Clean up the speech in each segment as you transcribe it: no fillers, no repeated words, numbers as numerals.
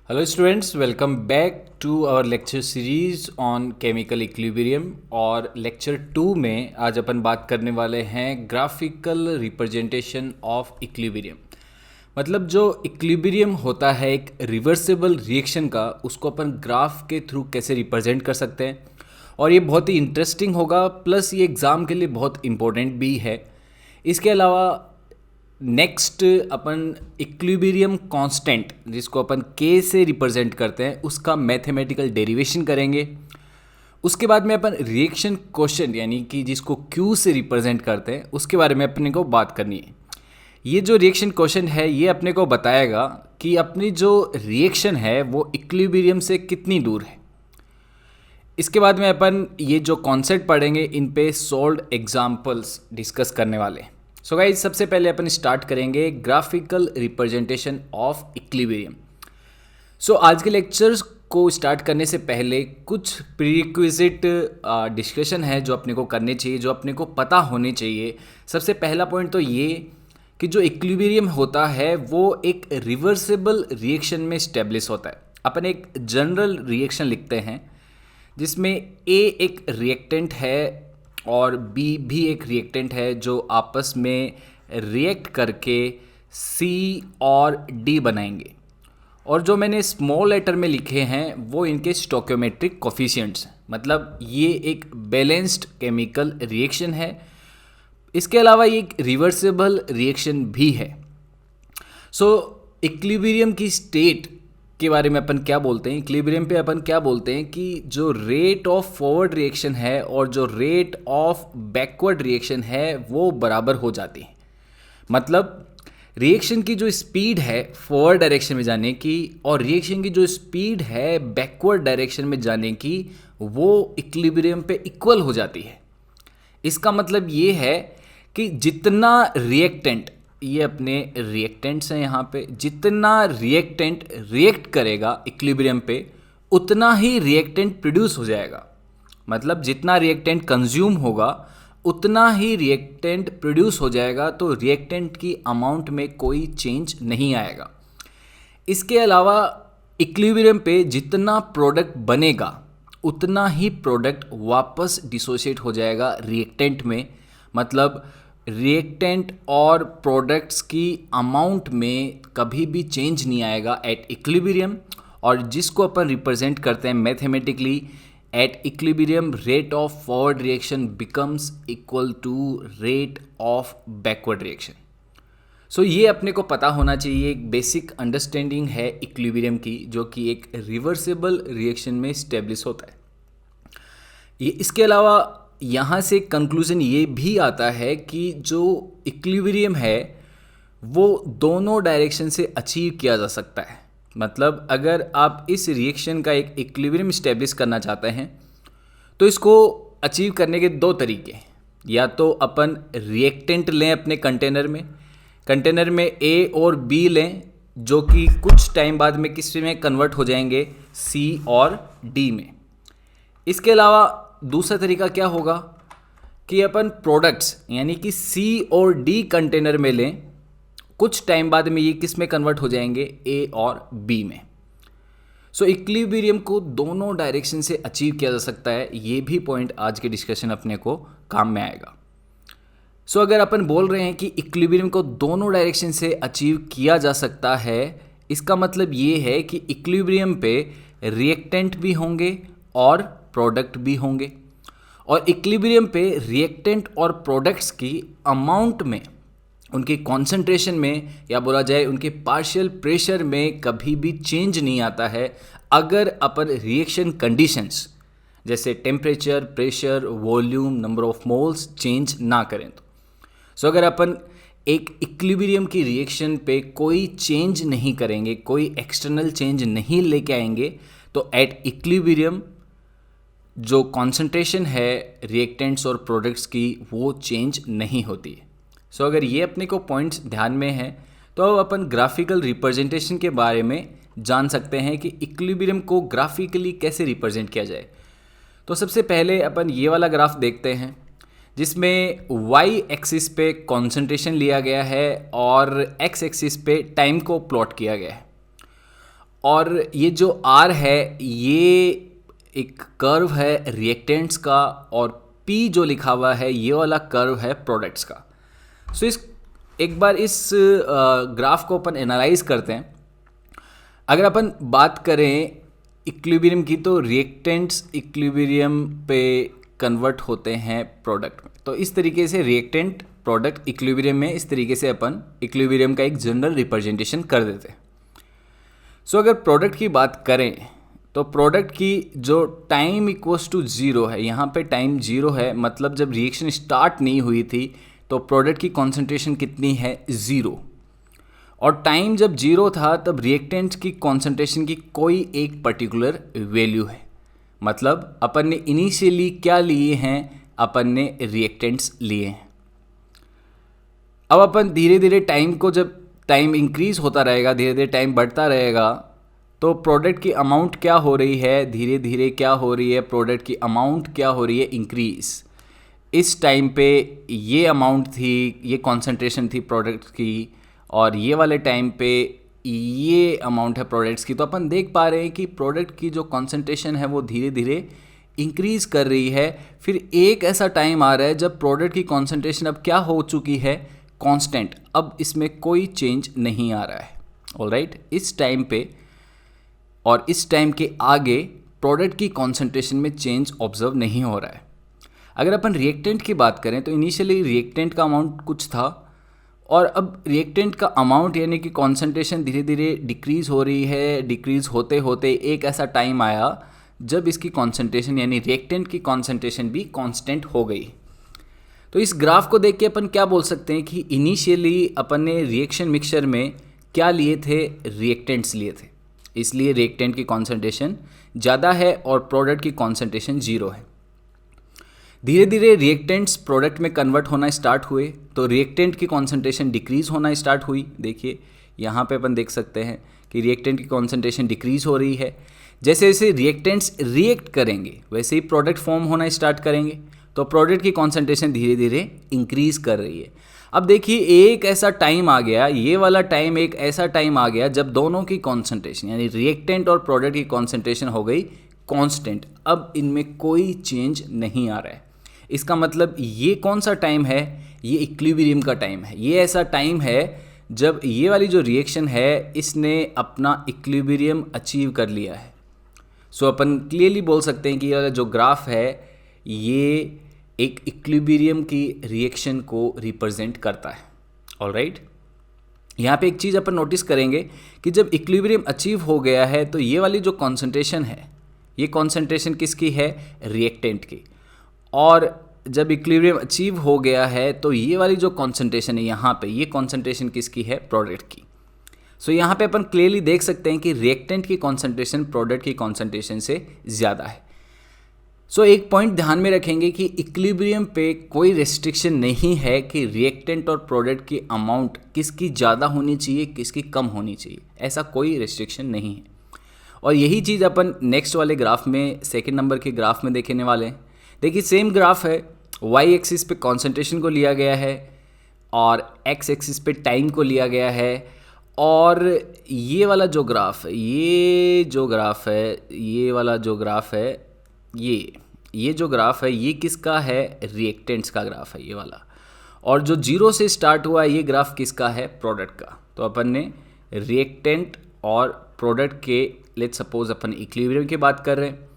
Hello students, welcome back to our lecture series on chemical equilibrium. और lecture 2 में आज अपन बात करने वाले हैं ग्राफिकल रिप्रेजेंटेशन ऑफ इक्विलिब्रियम। मतलब जो इक्विलिब्रियम होता है एक रिवर्सिबल रिएक्शन का, उसको अपन ग्राफ के थ्रू कैसे रिप्रेजेंट कर सकते हैं। और ये बहुत ही इंटरेस्टिंग होगा, प्लस ये एग्ज़ाम के लिए बहुत इम्पोर्टेंट भी है। इसके अलावा नेक्स्ट अपन इक्विलिब्रियम कांस्टेंट, जिसको अपन के से रिप्रेजेंट करते हैं, उसका मैथमेटिकल डेरिवेशन करेंगे। उसके बाद में अपन रिएक्शन क्वेश्चन यानी कि जिसको क्यू से रिप्रेजेंट करते हैं, उसके बारे में अपने को बात करनी है। ये जो रिएक्शन क्वेश्चन है ये अपने को बताएगा कि अपनी जो रिएक्शन है वो इक्विलिब्रियम से कितनी दूर है। इसके बाद में अपन ये जो कॉन्सेप्ट पढ़ेंगे, इन पे सॉल्व्ड एग्जाम्पल्स डिस्कस करने वाले हैं। सो गाइज, सबसे पहले अपन स्टार्ट करेंगे ग्राफिकल रिप्रेजेंटेशन ऑफ इक्विलिब्रियम। सो आज के लेक्चर्स को स्टार्ट करने से पहले कुछ प्रीरिक्विजिट डिस्कशन है जो अपने को करने चाहिए, जो अपने को पता होने चाहिए। सबसे पहला पॉइंट तो ये कि जो इक्विलिब्रियम होता है वो एक रिवर्सिबल रिएक्शन में स्टेब्लिश होता है। अपन एक जनरल रिएक्शन लिखते हैं जिसमें ए एक रिएक्टेंट है और बी भी एक रिएक्टेंट है, जो आपस में रिएक्ट करके सी और डी बनाएंगे। और जो मैंने स्मॉल लेटर में लिखे हैं वो इनके स्टोइकियोमेट्रिक कोफिशिएंट्स, मतलब ये एक बैलेंस्ड केमिकल रिएक्शन है। इसके अलावा ये एक रिवर्सिबल रिएक्शन भी है। सो इक्विलिब्रियम की स्टेट के बारे में अपन क्या बोलते हैं, इक्विलिब्रियम पे अपन क्या बोलते हैं कि जो रेट ऑफ फॉरवर्ड रिएक्शन है और जो रेट ऑफ बैकवर्ड रिएक्शन है वो बराबर हो जाती है। मतलब रिएक्शन की जो स्पीड है फॉरवर्ड डायरेक्शन में जाने की और रिएक्शन की जो स्पीड है बैकवर्ड डायरेक्शन में जाने की, वो इक्विलिब्रियम पे इक्वल हो जाती है। इसका मतलब ये है कि जितना रिएक्टेंट, ये अपने रिएक्टेंट्स हैं यहाँ पे, जितना रिएक्टेंट रिएक्ट करेगा इक्विलिब्रियम पे उतना ही रिएक्टेंट प्रोड्यूस हो जाएगा। मतलब जितना रिएक्टेंट कंज्यूम होगा उतना ही रिएक्टेंट प्रोड्यूस हो जाएगा, तो रिएक्टेंट की अमाउंट में कोई चेंज नहीं आएगा। इसके अलावा इक्विलिब्रियम पे जितना प्रोडक्ट बनेगा उतना ही प्रोडक्ट वापस डिसोशिएट हो जाएगा रिएक्टेंट में। मतलब रिएक्टेंट और प्रोडक्ट्स की अमाउंट में कभी भी चेंज नहीं आएगा एट इक्विलिब्रियम, और जिसको अपन रिप्रेजेंट करते हैं mathematically at equilibrium, rate of forward reaction becomes equal to rate of backward reaction. So ये अपने को पता होना चाहिए, एक बेसिक अंडरस्टैंडिंग है इक्विलिब्रियम की, जो कि एक रिवर्सिबल रिएक्शन में स्टेब्लिश होता है। ये इसके अलावा यहाँ से कंक्लूजन ये भी आता है कि जो इक्विलिब्रियम है वो दोनों डायरेक्शन से अचीव किया जा सकता है। मतलब अगर आप इस रिएक्शन का एक इक्विलिब्रियम स्टेब्लिश करना चाहते हैं तो इसको अचीव करने के दो तरीके हैं। या तो अपन रिएक्टेंट लें अपने कंटेनर में ए और बी लें, जो कि कुछ टाइम बाद में किस में कन्वर्ट हो जाएंगे, सी और डी में। इसके अलावा दूसरा तरीका क्या होगा कि अपन प्रोडक्ट्स यानी कि सी और डी कंटेनर में लें, कुछ टाइम बाद में ये किस में कन्वर्ट हो जाएंगे, ए और बी में। सो इक्विलिब्रियम को दोनों डायरेक्शन से अचीव किया जा सकता है। ये भी पॉइंट आज के डिस्कशन अपने को काम में आएगा। सो अगर अपन बोल रहे हैं कि इक्विलिब्रियम को दोनों डायरेक्शन से अचीव किया जा सकता है, इसका मतलब ये है कि इक्विलिब्रियम पे रिएक्टेंट भी होंगे और प्रोडक्ट भी होंगे, और इक्विलिब्रियम पे रिएक्टेंट और प्रोडक्ट्स की अमाउंट में, उनकी कॉन्सेंट्रेशन में, या बोला जाए उनके पार्शियल प्रेशर में कभी भी चेंज नहीं आता है अगर अपन रिएक्शन कंडीशंस जैसे temperature, pressure, volume, number of moles change ना करें तो। सो अगर अपन एक इक्विलिब्रियम की रिएक्शन पे कोई चेंज नहीं करेंगे, कोई एक्सटर्नल चेंज नहीं लेके आएंगे, तो एट इक्विलिब्रियम जो कॉन्सेंट्रेशन है रिएक्टेंट्स और प्रोडक्ट्स की वो चेंज नहीं होती है। सो अगर ये अपने को पॉइंट्स ध्यान में है तो अब अपन ग्राफिकल रिप्रेजेंटेशन के बारे में जान सकते हैं कि इक्विलिब्रियम को ग्राफिकली कैसे रिप्रेजेंट किया जाए। तो सबसे पहले अपन ये वाला ग्राफ देखते हैं जिसमें वाई एक्सिस पे कॉन्सेंट्रेशन लिया गया है और एक्स एक्सिस पे टाइम को प्लॉट किया गया है। और ये जो आर है ये एक कर्व है रिएक्टेंट्स का, और पी जो लिखा हुआ है ये वाला कर्व है प्रोडक्ट्स का। सो एक बार इस ग्राफ को अपन एनालाइज करते हैं। अगर अपन बात करें इक्विलिब्रियम की, तो रिएक्टेंट्स इक्विलिब्रियम पे कन्वर्ट होते हैं प्रोडक्ट में। तो इस तरीके से रिएक्टेंट प्रोडक्ट इक्विलिब्रियम में, इस तरीके से अपन इक्विलिब्रियम का एक जनरल रिप्रेजेंटेशन कर देते हैं। सो अगर प्रोडक्ट की बात करें तो प्रोडक्ट की जो टाइम इक्वल्स टू ज़ीरो है, यहाँ पे टाइम ज़ीरो है, मतलब जब रिएक्शन स्टार्ट नहीं हुई थी तो प्रोडक्ट की कॉन्सेंट्रेशन कितनी है, ज़ीरो। और टाइम जब ज़ीरो था तब रिएक्टेंट की कॉन्सेंट्रेशन की कोई एक पर्टिकुलर वैल्यू है। मतलब अपन ने इनिशियली क्या लिए हैं, अपन ने रिएक्टेंट्स लिए हैं। अब अपन धीरे धीरे टाइम को, जब टाइम इंक्रीज होता रहेगा, धीरे धीरे टाइम बढ़ता रहेगा, तो प्रोडक्ट की अमाउंट क्या हो रही है, धीरे धीरे क्या हो रही है, प्रोडक्ट की अमाउंट क्या हो रही है, इंक्रीज। इस टाइम पे ये अमाउंट थी, ये कॉन्सेंट्रेशन थी प्रोडक्ट की, और ये वाले टाइम पे ये अमाउंट है प्रोडक्ट्स की। तो अपन देख पा रहे हैं कि प्रोडक्ट की जो कॉन्सेंट्रेशन है वो धीरे धीरे इंक्रीज कर रही है। फिर एक ऐसा टाइम आ रहा है जब प्रोडक्ट की कॉन्सेंट्रेशन अब क्या हो चुकी है, कांस्टेंट। अब इसमें कोई चेंज नहीं आ रहा है। ऑलराइट, इस टाइम पे और इस टाइम के आगे प्रोडक्ट की कॉन्सेंट्रेशन में चेंज ऑब्जर्व नहीं हो रहा है। अगर अपन रिएक्टेंट की बात करें तो इनिशियली रिएक्टेंट का अमाउंट कुछ था, और अब रिएक्टेंट का अमाउंट यानी कि कॉन्सेंट्रेशन धीरे धीरे डिक्रीज़ हो रही है। डिक्रीज़ होते होते एक ऐसा टाइम आया जब इसकी कॉन्सेंट्रेशन यानी रिएक्टेंट की कॉन्सेंट्रेशन भी कांस्टेंट हो गई। तो इस ग्राफ को देख के अपन क्या बोल सकते हैं कि इनिशियली अपन ने रिएक्शन मिक्सचर में क्या लिए थे, रिएक्टेंट्स लिए थे, इसलिए रिएक्टेंट की कॉन्सेंट्रेशन ज़्यादा है और प्रोडक्ट की कॉन्सेंट्रेशन ज़ीरो है। धीरे धीरे रिएक्टेंट्स प्रोडक्ट में कन्वर्ट होना स्टार्ट हुए तो रिएक्टेंट की कॉन्सेंट्रेशन डिक्रीज़ होना स्टार्ट हुई। देखिए यहाँ पे अपन देख सकते हैं कि रिएक्टेंट की कॉन्सेंट्रेशन डिक्रीज़ हो रही है। जैसे जैसे रिएक्टेंट्स रिएक्ट करेंगे वैसे ही प्रोडक्ट फॉर्म होना स्टार्ट करेंगे, तो प्रोडक्ट की कॉन्सेंट्रेशन धीरे धीरे इंक्रीज़ कर रही है। अब देखिए एक ऐसा टाइम आ गया, ये वाला टाइम एक ऐसा टाइम आ गया जब दोनों की कॉन्सेंट्रेशन यानी रिएक्टेंट और प्रोडक्ट की कॉन्सेंट्रेशन हो गई कांस्टेंट। अब इनमें कोई चेंज नहीं आ रहा है। इसका मतलब ये कौन सा टाइम है, ये इक्विलिब्रियम का टाइम है। ये ऐसा टाइम है जब ये वाली जो रिएक्शन है इसने अपना इक्विलिब्रियम अचीव कर लिया है। सो अपन क्लियरली बोल सकते हैं कि ये जो ग्राफ है ये एक इक्विलिब्रियम की रिएक्शन को रिप्रेजेंट करता है। ऑलराइट, यहाँ पे एक चीज़ अपन नोटिस करेंगे कि जब इक्विलिब्रियम अचीव हो गया है तो ये वाली जो कॉन्सेंट्रेशन है, ये कॉन्सेंट्रेशन किसकी है, रिएक्टेंट की। और जब इक्विलिब्रियम अचीव हो गया है तो ये वाली जो कॉन्सेंट्रेशन है यहाँ पे, ये कॉन्सेंट्रेशन किसकी है, प्रोडक्ट की। सो यहाँ पे अपन क्लियरली देख सकते हैं कि रिएक्टेंट की कॉन्सेंट्रेशन प्रोडक्ट की कॉन्सेंट्रेशन से ज़्यादा है। सो एक पॉइंट ध्यान में रखेंगे कि इक्विलिब्रियम पे कोई रेस्ट्रिक्शन नहीं है कि रिएक्टेंट और प्रोडक्ट की अमाउंट किसकी ज़्यादा होनी चाहिए, किसकी कम होनी चाहिए, ऐसा कोई रेस्ट्रिक्शन नहीं है। और यही चीज़ अपन नेक्स्ट वाले ग्राफ में, सेकेंड नंबर के ग्राफ में देखने वाले हैं। देखिए सेम ग्राफ है, वाई एक्सिस पे कॉन्सेंट्रेशन को लिया गया है और एक्स एक्सिस पे टाइम को लिया गया है। और ये वाला जो ग्राफ है, ये जो ग्राफ है, ये वाला जो ग्राफ है, ये जो ग्राफ है ये किसका है, रिएक्टेंट्स का ग्राफ है ये वाला। और जो जीरो से स्टार्ट हुआ ये ग्राफ किसका है, प्रोडक्ट का। तो अपन ने रिएक्टेंट और प्रोडक्ट के, लेट्स सपोज अपन इक्विलिब्रियम की बात कर रहे हैं।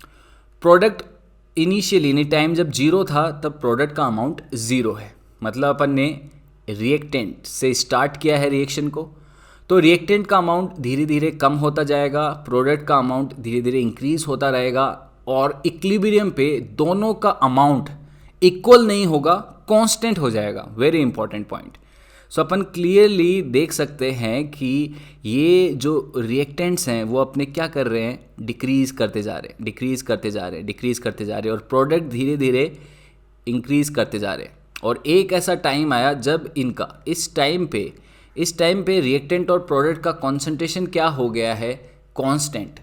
प्रोडक्ट इनिशियली यानी टाइम जब जीरो था तब प्रोडक्ट का अमाउंट ज़ीरो है, मतलब अपन ने रिएक्टेंट से स्टार्ट किया है रिएक्शन को, तो रिएक्टेंट का अमाउंट धीरे धीरे कम होता जाएगा, प्रोडक्ट का अमाउंट धीरे धीरे इंक्रीज होता रहेगा, और इक्विलिब्रियम पे दोनों का अमाउंट इक्वल नहीं होगा, कांस्टेंट हो जाएगा। Very important point. सो अपन क्लियरली देख सकते हैं कि ये जो रिएक्टेंट्स हैं वो अपने क्या कर रहे हैं, डिक्रीज़ करते जा रहे हैं, डिक्रीज़ करते जा रहे हैं, डिक्रीज़ करते जा रहे हैं, और प्रोडक्ट धीरे धीरे इंक्रीज़ करते जा रहे हैं। और एक ऐसा टाइम आया जब इनका इस टाइम पे रिएक्टेंट और प्रोडक्ट का कॉन्सेंट्रेशन क्या हो गया है, कांस्टेंट।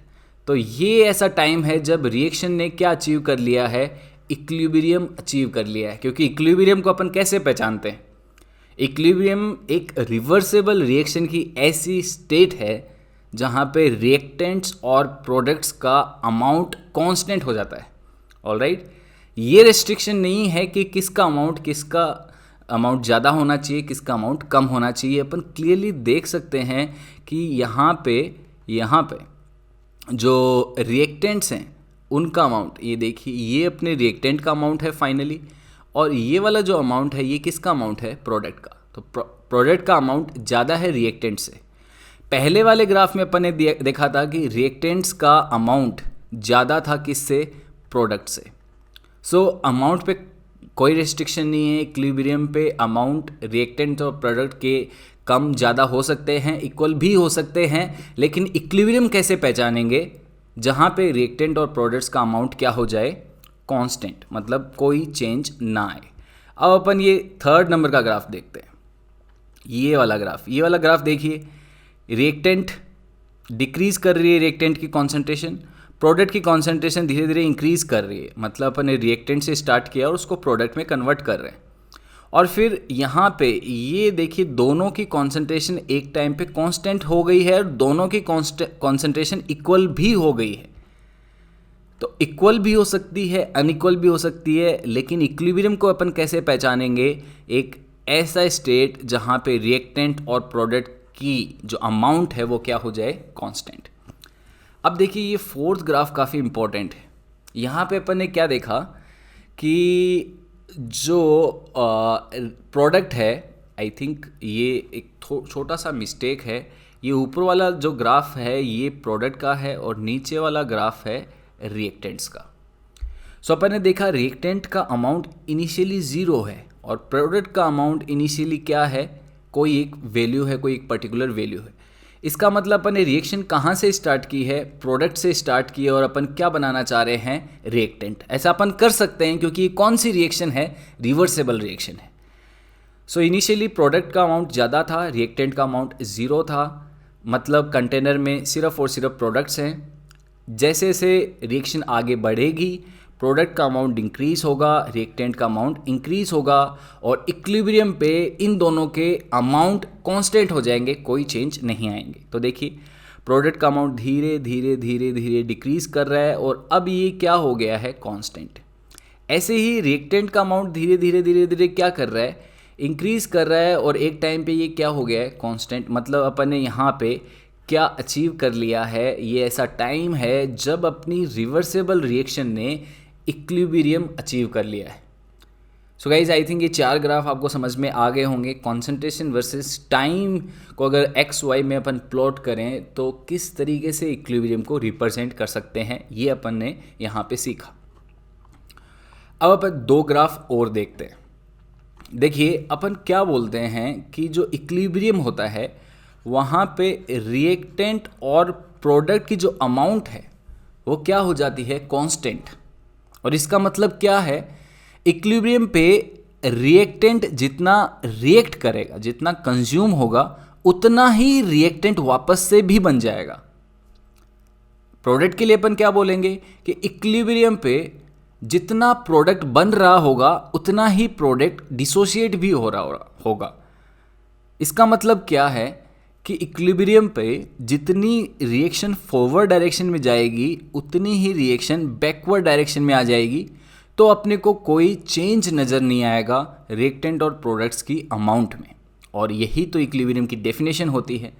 तो ये ऐसा टाइम है जब रिएक्शन ने क्या अचीव कर लिया है, इक्विलिब्रियम अचीव कर लिया है। क्योंकि इक्विलिब्रियम को अपन कैसे पहचानते हैं, इक्विलिब्रियम एक रिवर्सेबल रिएक्शन की ऐसी स्टेट है जहाँ पे रिएक्टेंट्स और प्रोडक्ट्स का अमाउंट कांस्टेंट हो जाता है। ऑलराइट, ये रेस्ट्रिक्शन नहीं है कि किसका अमाउंट ज़्यादा होना चाहिए, किसका अमाउंट कम होना चाहिए। अपन क्लियरली देख सकते हैं कि यहाँ पे जो रिएक्टेंट्स हैं उनका अमाउंट, ये देखिए, ये अपने रिएक्टेंट का अमाउंट है फाइनली, और ये वाला जो अमाउंट है ये किसका अमाउंट है, प्रोडक्ट का। तो प्रोडक्ट का अमाउंट ज़्यादा है रिएक्टेंट से। पहले वाले ग्राफ में अपन ने देखा था कि रिएक्टेंट्स का अमाउंट ज़्यादा था किससे, प्रोडक्ट से। सो अमाउंट पे कोई रेस्ट्रिक्शन नहीं है। इक्विलिब्रियम पे अमाउंट रिएक्टेंट और प्रोडक्ट के कम ज़्यादा हो सकते हैं, इक्वल भी हो सकते हैं, लेकिन इक्विलिब्रियम कैसे पहचानेंगे, जहाँ पे रिएक्टेंट और प्रोडक्ट्स का अमाउंट क्या हो जाए, कांस्टेंट, मतलब कोई चेंज ना आए। अब अपन ये थर्ड नंबर का ग्राफ देखते हैं। ये वाला ग्राफ देखिए, रिएक्टेंट डिक्रीज कर रही है, रिएक्टेंट की कॉन्सेंट्रेशन, प्रोडक्ट की कॉन्सेंट्रेशन धीरे धीरे इंक्रीज कर रही है। मतलब अपन ने रिएक्टेंट से स्टार्ट किया और उसको प्रोडक्ट में कन्वर्ट कर रहे हैं। और फिर यहाँ पे ये देखिए, दोनों की कॉन्सेंट्रेशन एक टाइम पे कांस्टेंट हो गई है और दोनों की कॉन्सेंट्रेशन इक्वल भी हो गई है। तो इक्वल भी हो सकती है, अनइक्वल भी हो सकती है, लेकिन इक्विलिब्रियम को अपन कैसे पहचानेंगे, एक ऐसा स्टेट जहाँ पे रिएक्टेंट और प्रोडक्ट की जो अमाउंट है वो क्या हो जाए, कांस्टेंट। अब देखिए, ये फोर्थ ग्राफ काफ़ी इंपॉर्टेंट है। यहाँ पे अपन ने क्या देखा कि जो प्रोडक्ट है, आई थिंक ये एक छोटा सा मिस्टेक है, ये ऊपर वाला जो ग्राफ है ये प्रोडक्ट का है और नीचे वाला ग्राफ है रिएक्टेंट्स का। सो अपन ने देखा रिएक्टेंट का अमाउंट इनिशियली ज़ीरो है और प्रोडक्ट का अमाउंट इनिशियली क्या है, कोई एक वैल्यू है, कोई एक पर्टिकुलर वैल्यू है। इसका मतलब अपन ने रिएक्शन कहाँ से स्टार्ट की है, प्रोडक्ट से स्टार्ट की है, और अपन क्या बनाना चाह रहे हैं, रिएक्टेंट। ऐसा अपन कर सकते हैं क्योंकि ये कौन सी रिएक्शन है, रिवर्सेबल रिएक्शन है। सो इनिशियली प्रोडक्ट का अमाउंट ज़्यादा था, रिएक्टेंट का अमाउंट ज़ीरो था, मतलब कंटेनर में सिर्फ और सिर्फ प्रोडक्ट्स हैं। जैसे जैसे रिएक्शन आगे बढ़ेगी, प्रोडक्ट का अमाउंट इंक्रीज होगा, रिएक्टेंट का अमाउंट इंक्रीज होगा, और इक्विलिब्रियम पे इन दोनों के अमाउंट कांस्टेंट हो जाएंगे, कोई चेंज नहीं आएंगे। तो देखिए, प्रोडक्ट का अमाउंट धीरे धीरे धीरे धीरे डिक्रीज कर रहा है और अब ये क्या हो गया है, कांस्टेंट। ऐसे ही रिएक्टेंट का अमाउंट धीरे धीरे धीरे धीरे क्या कर रहा है, इंक्रीज कर रहा है, और एक टाइम पे ये क्या हो गया है, कांस्टेंट। मतलब अपन ने यहाँ पे क्या अचीव कर लिया है, ये ऐसा टाइम है जब अपनी रिवर्सेबल रिएक्शन ने इक्विलिब्रियम अचीव कर लिया है। सो गाइज, आई थिंक ये चार ग्राफ आपको समझ में आ गए होंगे। कॉन्सेंट्रेशन वर्सेस टाइम को अगर एक्स वाई में अपन प्लॉट करें तो किस तरीके से इक्विलिब्रियम को रिप्रेजेंट कर सकते हैं, ये अपन ने यहाँ पे सीखा। अब अपन दो ग्राफ और देखते हैं। देखिए, अपन क्या बोलते हैं कि जो इक्विलिब्रियम होता है वहाँ पे रिएक्टेंट और प्रोडक्ट की जो अमाउंट है वो क्या हो जाती है, कांस्टेंट। और इसका मतलब क्या है, इक्विलिब्रियम पे रिएक्टेंट जितना रिएक्ट करेगा, जितना कंज्यूम होगा, उतना ही रिएक्टेंट वापस से भी बन जाएगा। प्रोडक्ट के लिए अपन क्या बोलेंगे कि इक्विलिब्रियम पे जितना प्रोडक्ट बन रहा होगा उतना ही प्रोडक्ट डिसोशिएट भी हो रहा होगा। इसका मतलब क्या है कि इक्विलिब्रियम पे जितनी रिएक्शन फॉरवर्ड डायरेक्शन में जाएगी उतनी ही रिएक्शन बैकवर्ड डायरेक्शन में आ जाएगी, तो अपने को कोई चेंज नज़र नहीं आएगा रिएक्टेंट और प्रोडक्ट्स की अमाउंट में। और यही तो इक्विलिब्रियम की डेफिनेशन होती है।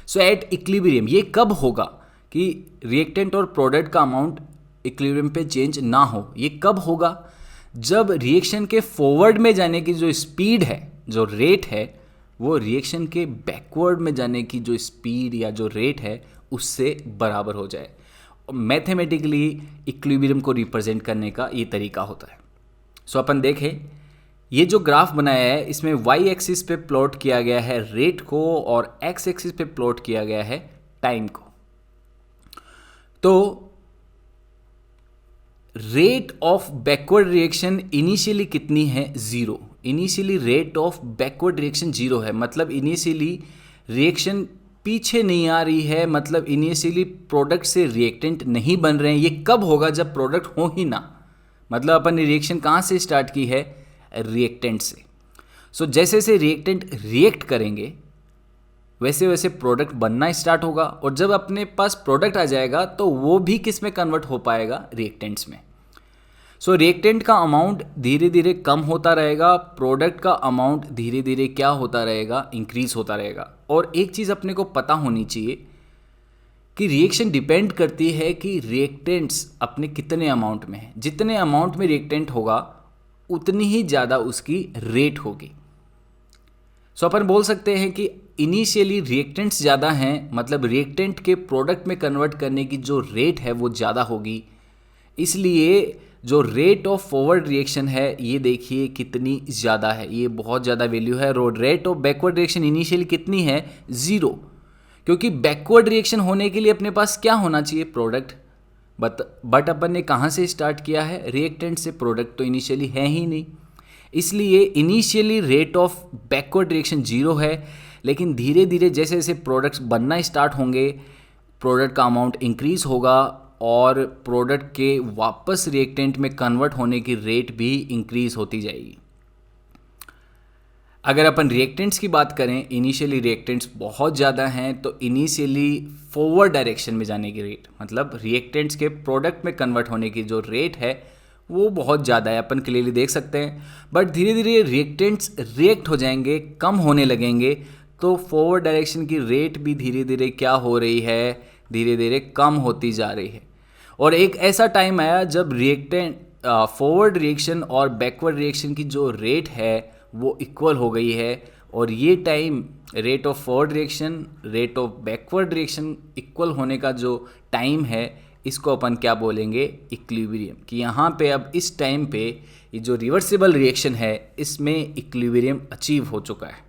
सो एट इक्विलिब्रियम ये कब होगा कि रिएक्टेंट और प्रोडक्ट का अमाउंट इक्विलिब्रियम पे चेंज ना हो, ये कब होगा, जब रिएक्शन के फॉरवर्ड में जाने की जो स्पीड है, जो रेट है, वो रिएक्शन के बैकवर्ड में जाने की जो स्पीड या जो रेट है उससे बराबर हो जाए। मैथमेटिकली इक्विलिब्रियम को रिप्रेजेंट करने का ये तरीका होता है। सो अपन देखें, ये जो ग्राफ बनाया है इसमें वाई एक्सिस पे प्लॉट किया गया है रेट को और एक्स एक्सिस पे प्लॉट किया गया है टाइम को। तो rate of backward reaction initially कितनी है, zero. Initially rate of backward reaction zero है, मतलब इनिशियली रिएक्शन पीछे नहीं आ रही है, मतलब इनिशियली प्रोडक्ट से रिएक्टेंट नहीं बन रहे हैं। ये कब होगा, जब प्रोडक्ट हो ही ना, मतलब अपन ने रिएक्शन कहाँ से स्टार्ट की है, रिएक्टेंट से। सो जैसे जैसे रिएक्टेंट रिएक्ट करेंगे वैसे वैसे प्रोडक्ट बनना स्टार्ट होगा, और जब अपने पास प्रोडक्ट आ जाएगा तो वो भी किस में कन्वर्ट हो पाएगा, रिएक्टेंट्स में। सो रिएक्टेंट का अमाउंट धीरे धीरे कम होता रहेगा, प्रोडक्ट का अमाउंट धीरे धीरे क्या होता रहेगा, इंक्रीज होता रहेगा। और एक चीज़ अपने को पता होनी चाहिए कि रिएक्शन डिपेंड करती है कि रिएक्टेंट्स अपने कितने अमाउंट में है। जितने अमाउंट में रिएक्टेंट होगा उतनी ही ज़्यादा उसकी रेट होगी। सो अपन बोल सकते हैं कि इनिशियली रिएक्टेंट्स ज़्यादा हैं, मतलब रिएक्टेंट के प्रोडक्ट में कन्वर्ट करने की जो रेट है वो ज़्यादा होगी। इसलिए जो रेट ऑफ फॉरवर्ड रिएक्शन है ये देखिए कितनी ज़्यादा है, ये बहुत ज़्यादा वैल्यू है। और rate of backward reaction initially कितनी है, 0, क्योंकि बैकवर्ड रिएक्शन होने के लिए अपने पास क्या होना चाहिए, प्रोडक्ट। बट अपन ने कहाँ से स्टार्ट किया है, रिएक्टेंट से। प्रोडक्ट तो इनिशियली है ही नहीं, इसलिए initially rate of backward reaction 0 है। लेकिन धीरे धीरे जैसे जैसे प्रोडक्ट्स बनना स्टार्ट होंगे, प्रोडक्ट का अमाउंट इंक्रीज होगा और प्रोडक्ट के वापस रिएक्टेंट में कन्वर्ट होने की रेट भी इंक्रीज होती जाएगी। अगर अपन रिएक्टेंट्स की बात करें, इनिशियली रिएक्टेंट्स बहुत ज़्यादा हैं, तो इनिशियली फॉरवर्ड डायरेक्शन में जाने की रेट, मतलब रिएक्टेंट्स के प्रोडक्ट में कन्वर्ट होने की जो रेट है वो बहुत ज़्यादा है, अपन क्लियरली देख सकते हैं। बट धीरे धीरे रिएक्टेंट्स रिएक्ट हो जाएंगे, कम होने लगेंगे, तो फॉरवर्ड डायरेक्शन की रेट भी धीरे धीरे क्या हो रही है, धीरे धीरे कम होती जा रही है। और एक ऐसा टाइम आया जब रिएक्टेंट फॉरवर्ड रिएक्शन और बैकवर्ड रिएक्शन की जो रेट है वो इक्वल हो गई है। और ये time rate of forward reaction, rate of backward reaction equal होने का जो टाइम है, इसको अपन क्या बोलेंगे, इक्विलिब्रियम। कि यहाँ पे अब इस टाइम पे ये जो रिवर्सिबल रिएक्शन है इसमें इक्विलिब्रियम अचीव हो चुका है।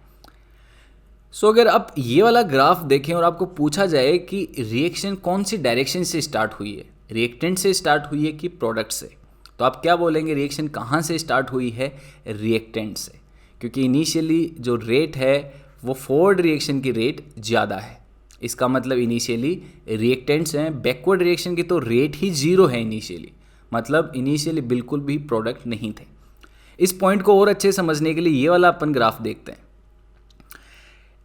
सो अगर आप ये वाला ग्राफ देखें और आपको पूछा जाए कि रिएक्शन कौन सी डायरेक्शन से स्टार्ट हुई है, रिएक्टेंट से स्टार्ट हुई है कि प्रोडक्ट से, तो आप क्या बोलेंगे, रिएक्शन कहाँ से स्टार्ट हुई है, रिएक्टेंट से। क्योंकि इनिशियली जो रेट है वो फॉरवर्ड रिएक्शन की रेट ज़्यादा है, इसका मतलब इनिशियली रिएक्टेंट्स हैं। बैकवर्ड रिएक्शन की तो रेट ही 0 है इनिशियली, मतलब इनिशियली बिल्कुल भी प्रोडक्ट नहीं थे। इस पॉइंट को और अच्छे समझने के लिए ये वाला अपन ग्राफ देखते हैं।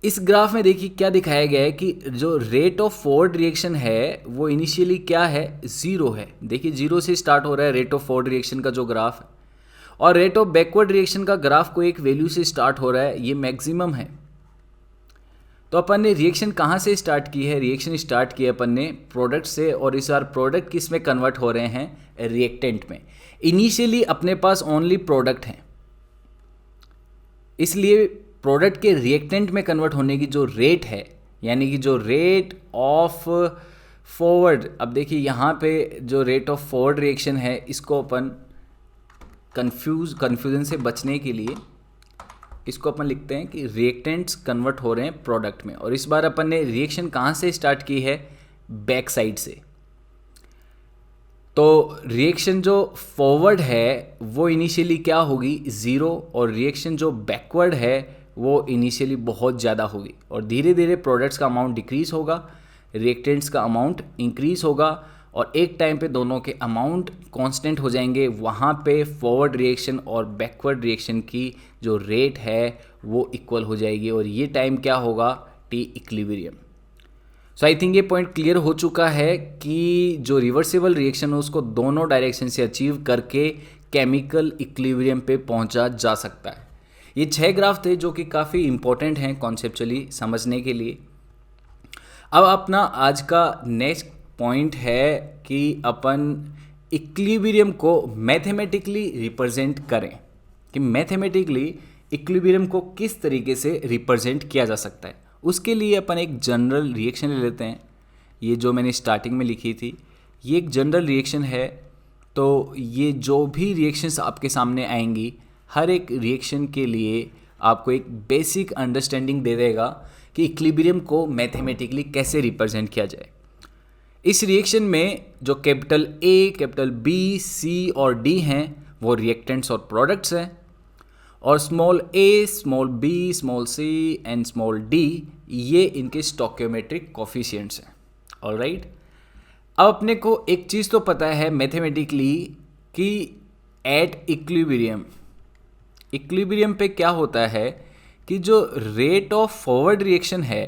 इस ग्राफ में देखिए क्या दिखाया गया है कि जो रेट ऑफ फॉरवर्ड रिएक्शन है वो इनिशियली क्या है, 0 है। देखिए 0 से स्टार्ट हो रहा है रेट ऑफ फॉरवर्ड रिएक्शन का जो ग्राफ है, और रेट ऑफ बैकवर्ड रिएक्शन का ग्राफ को एक वैल्यू से स्टार्ट हो रहा है, ये मैक्सिमम है। तो अपन ने रिएक्शन कहाँ से स्टार्ट की है, रिएक्शन स्टार्ट की है अपन ने प्रोडक्ट से, और इस बार प्रोडक्ट किस में कन्वर्ट हो रहे हैं, रिएक्टेंट में। इनिशियली अपने पास ओनली प्रोडक्ट हैं, इसलिए प्रोडक्ट के रिएक्टेंट में कन्वर्ट होने की जो रेट है, यानी कि जो रेट ऑफ फॉरवर्ड, अब देखिए यहाँ पे जो रेट ऑफ फॉरवर्ड रिएक्शन है इसको अपन कन्फ्यूजन से बचने के लिए इसको अपन लिखते हैं कि रिएक्टेंट्स कन्वर्ट हो रहे हैं प्रोडक्ट में। और इस बार अपन ने रिएक्शन कहाँ से स्टार्ट की है, बैक साइड से। तो रिएक्शन जो फॉरवर्ड है वो इनिशियली क्या होगी, 0, और रिएक्शन जो बैकवर्ड है वो इनिशियली बहुत ज़्यादा होगी। और धीरे धीरे प्रोडक्ट्स का अमाउंट डिक्रीज होगा, रिएक्टेंट्स का अमाउंट इंक्रीज होगा, और एक टाइम पे दोनों के अमाउंट कांस्टेंट हो जाएंगे। वहाँ पे फॉरवर्ड रिएक्शन और बैकवर्ड रिएक्शन की जो रेट है वो इक्वल हो जाएगी, और ये टाइम क्या होगा, T equilibrium. So I think ये पॉइंट क्लियर हो चुका है कि जो रिवर्सिबल रिएक्शन है उसको दोनों डायरेक्शन से अचीव करके केमिकल इक्विलिब्रियम पे पहुंचा जा सकता है। ये 6 ग्राफ थे जो कि काफ़ी इंपॉर्टेंट हैं कॉन्सेप्चुअली समझने के लिए। अब अपना आज का नेक्स्ट पॉइंट है कि अपन इक्विलिब्रियम को मैथमेटिकली रिप्रेजेंट करें, कि मैथमेटिकली इक्विलिब्रियम को किस तरीके से रिप्रेजेंट किया जा सकता है। उसके लिए अपन एक जनरल रिएक्शन ले लेते हैं, ये जो मैंने स्टार्टिंग में लिखी थी, ये एक जनरल रिएक्शन है। तो ये जो भी रिएक्शंस आपके सामने आएंगी, हर एक रिएक्शन के लिए आपको एक बेसिक अंडरस्टैंडिंग दे देगा कि इक्विलिब्रियम को मैथमेटिकली कैसे रिप्रेजेंट किया जाए। इस रिएक्शन में जो capital A, capital B, C और D हैं वो रिएक्टेंट्स और प्रोडक्ट्स हैं, और small a, small b, small c and small d ये इनके स्टोइकियोमेट्रिक कोफिशिएंट्स हैं। ऑलराइट, अब अपने को एक चीज़ तो पता है मैथमेटिकली कि एट इक्विलिब्रियम पे क्या होता है कि जो रेट ऑफ फॉरवर्ड रिएक्शन है